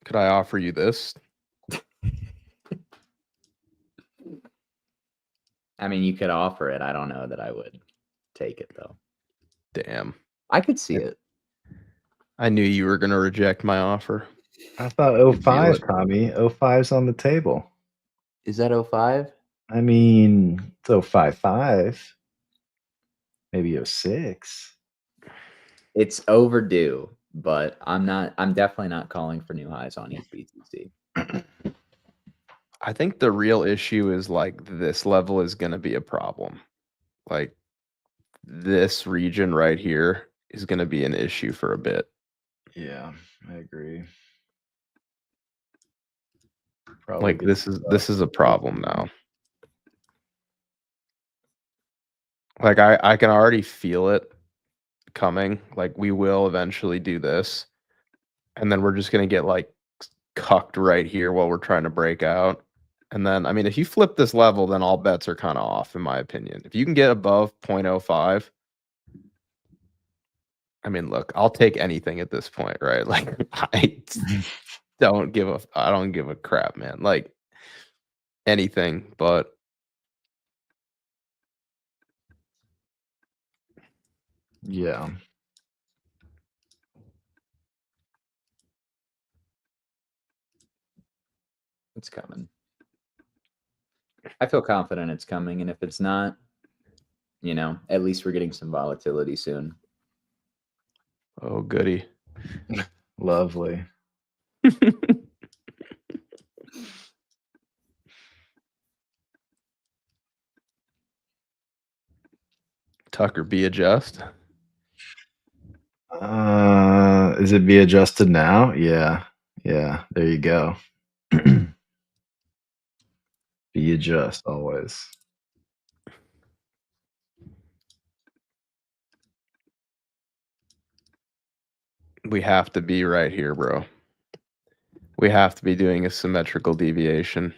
Could I offer you this? I mean, you could offer it. I don't know that I would take it, though. Damn. I could see it. I knew you were going to reject my offer. I thought 05, Tommy. 05's on the table. Is that 05? I mean, so 5.5, maybe 06. It's overdue, but I'm definitely not calling for new highs on ETH BTC. I think the real issue is like this level is going to be a problem. Like this region right here is going to be an issue for a bit. Yeah, I agree. Like this is a problem now. Like I can already feel it coming. Like we will eventually do this, and then we're just going to get like cucked right here while we're trying to break out. And then, I mean, if you flip this level, then all bets are kind of off, in my opinion. If you can get above 0.05, I mean, look, I'll take anything at this point, right? Like, I don't give a crap, man. Like, anything, but yeah. It's coming. I feel confident it's coming, and if it's not, you know, at least we're getting some volatility soon. oh, goody. Lovely. Tucker, be adjust. Is it be adjusted now? Yeah. Yeah. There you go. Be adjust always. We have to be right here, bro. We have to be doing a symmetrical deviation.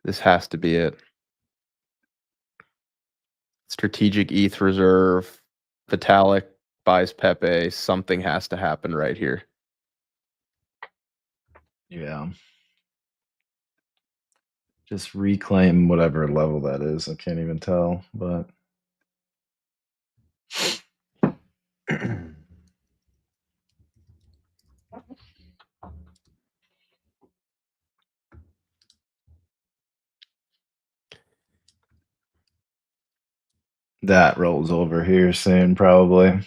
This has to be it. Strategic ETH reserve, Vitalik buys Pepe. Something has to happen right here. Yeah. Just reclaim whatever level that is. I can't even tell, but that rolls over here soon, probably.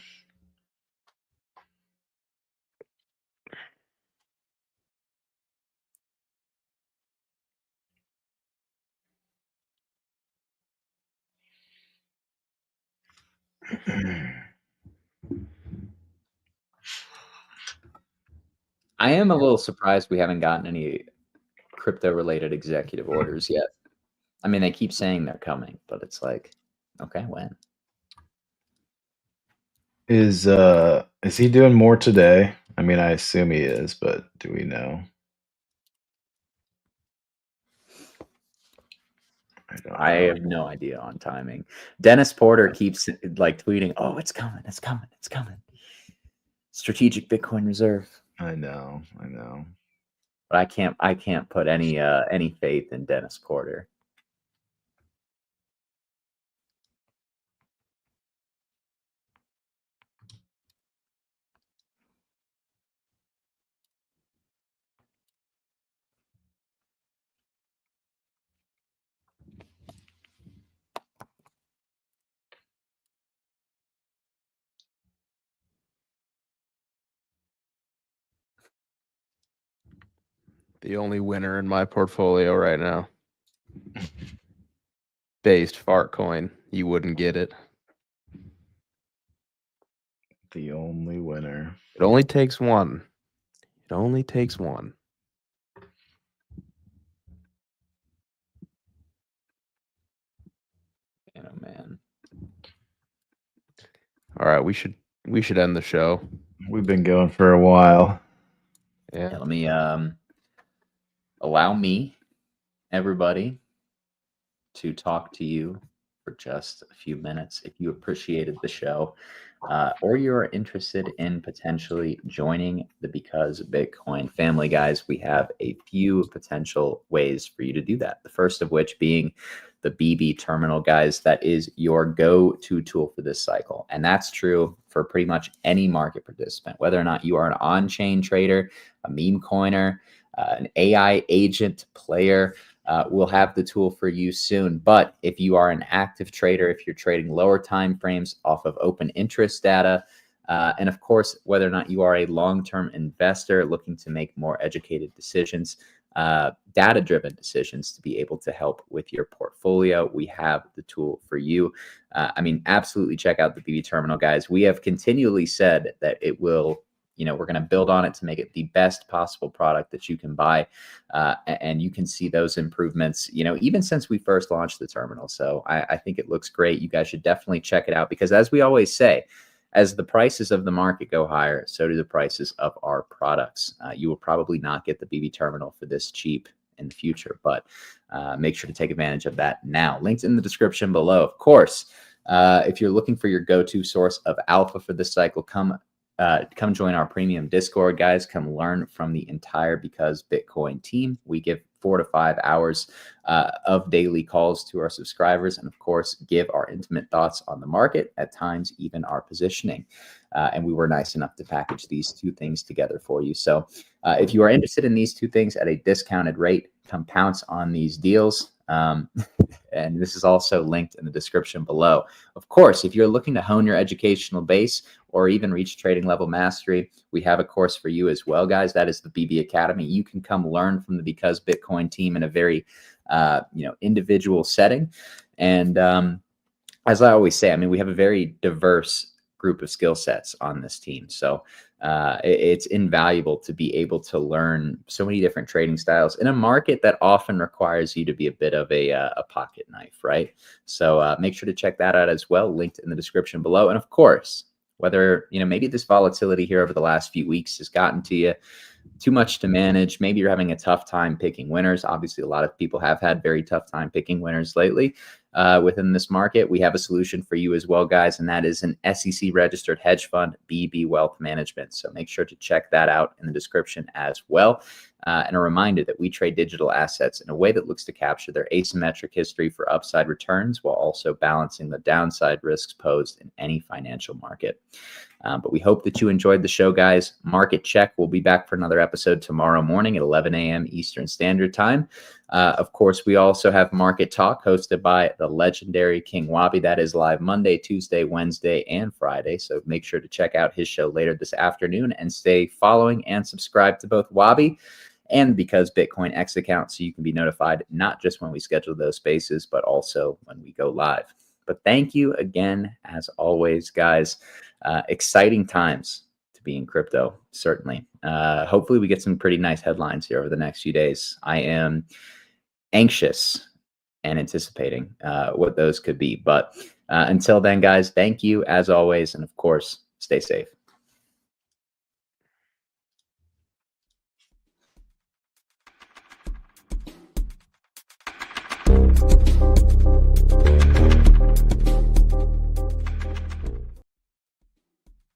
I am a little surprised we haven't gotten any crypto-related executive orders yet. I mean, they keep saying they're coming, but it's like, okay, when? Is he doing more today? I mean, I assume he is, but do we know? I have no idea on timing. Dennis Porter keeps like tweeting, "Oh, it's coming! It's coming! It's coming!" Strategic Bitcoin reserve. I know. But I can't put any faith in Dennis Porter. The only winner in my portfolio right now. Based fart coin. You wouldn't get it. The only winner. It only takes one. It only takes one. Oh man. All right, we should end the show. We've been going for a while. Yeah, let me allow me, everybody, to talk to you for just a few minutes. If you appreciated the show, or you're interested in potentially joining the Because Bitcoin family, guys, we have a few potential ways for you to do that. The first of which being the BB terminal, guys. That is your go-to tool for this cycle. And that's true for pretty much any market participant, whether or not you are an on-chain trader, a meme coiner, an AI agent player, we'll have the tool for you soon. But if you are an active trader, if you're trading lower time frames off of open interest data, and of course, whether or not you are a long-term investor looking to make more educated decisions, data-driven decisions to be able to help with your portfolio, we have the tool for you. I mean, absolutely check out the BB Terminal, guys. We have continually said that it will, we're going to build on it to make it the best possible product that you can buy. And you can see those improvements, even since we first launched the terminal. So I think it looks great. You guys should definitely check it out, because as we always say, as the prices of the market go higher, so do the prices of our products. You will probably not get the BB Terminal for this cheap in the future, but make sure to take advantage of that now. Links in the description below. Of course, if you're looking for your go-to source of alpha for this cycle, come join our premium Discord, guys. Come learn from the entire Because Bitcoin team. We give 4 to 5 hours of daily calls to our subscribers, and of course, give our intimate thoughts on the market, at times even our positioning. And we were nice enough to package these two things together for you. So if you are interested in these two things at a discounted rate, come pounce on these deals. And this is also linked in the description below. Of course, if you're looking to hone your educational base or even reach trading level mastery, we have a course for you as well, guys. That is the BB Academy. You can come learn from the Because Bitcoin team in a very individual setting. And as I always say, I mean, we have a very diverse group of skill sets on this team. So it's invaluable to be able to learn so many different trading styles in a market that often requires you to be a bit of a pocket knife, right? So make sure to check that out as well, linked in the description below. And of course, whether, maybe this volatility here over the last few weeks has gotten to you, too much to manage. Maybe you're having a tough time picking winners. Obviously, a lot of people have had very tough time picking winners lately within this market. We have a solution for you as well, guys, and that is an SEC registered hedge fund, BB Wealth Management. So make sure to check that out in the description as well. And a reminder that we trade digital assets in a way that looks to capture their asymmetric history for upside returns while also balancing the downside risks posed in any financial market. But we hope that you enjoyed the show, guys. Market Check will be back for another episode tomorrow morning at 11 a.m. Eastern Standard Time. Of course, we also have Market Talk hosted by the legendary King Wabi. That is live Monday, Tuesday, Wednesday, and Friday. So make sure to check out his show later this afternoon and stay following and subscribed to both Wabi and Because Bitcoin X account, so you can be notified not just when we schedule those spaces, but also when we go live. But thank you again, as always, guys. Exciting times to be in crypto, certainly. Hopefully we get some pretty nice headlines here over the next few days. I am anxious and anticipating what those could be. But until then, guys, thank you as always. And of course, stay safe.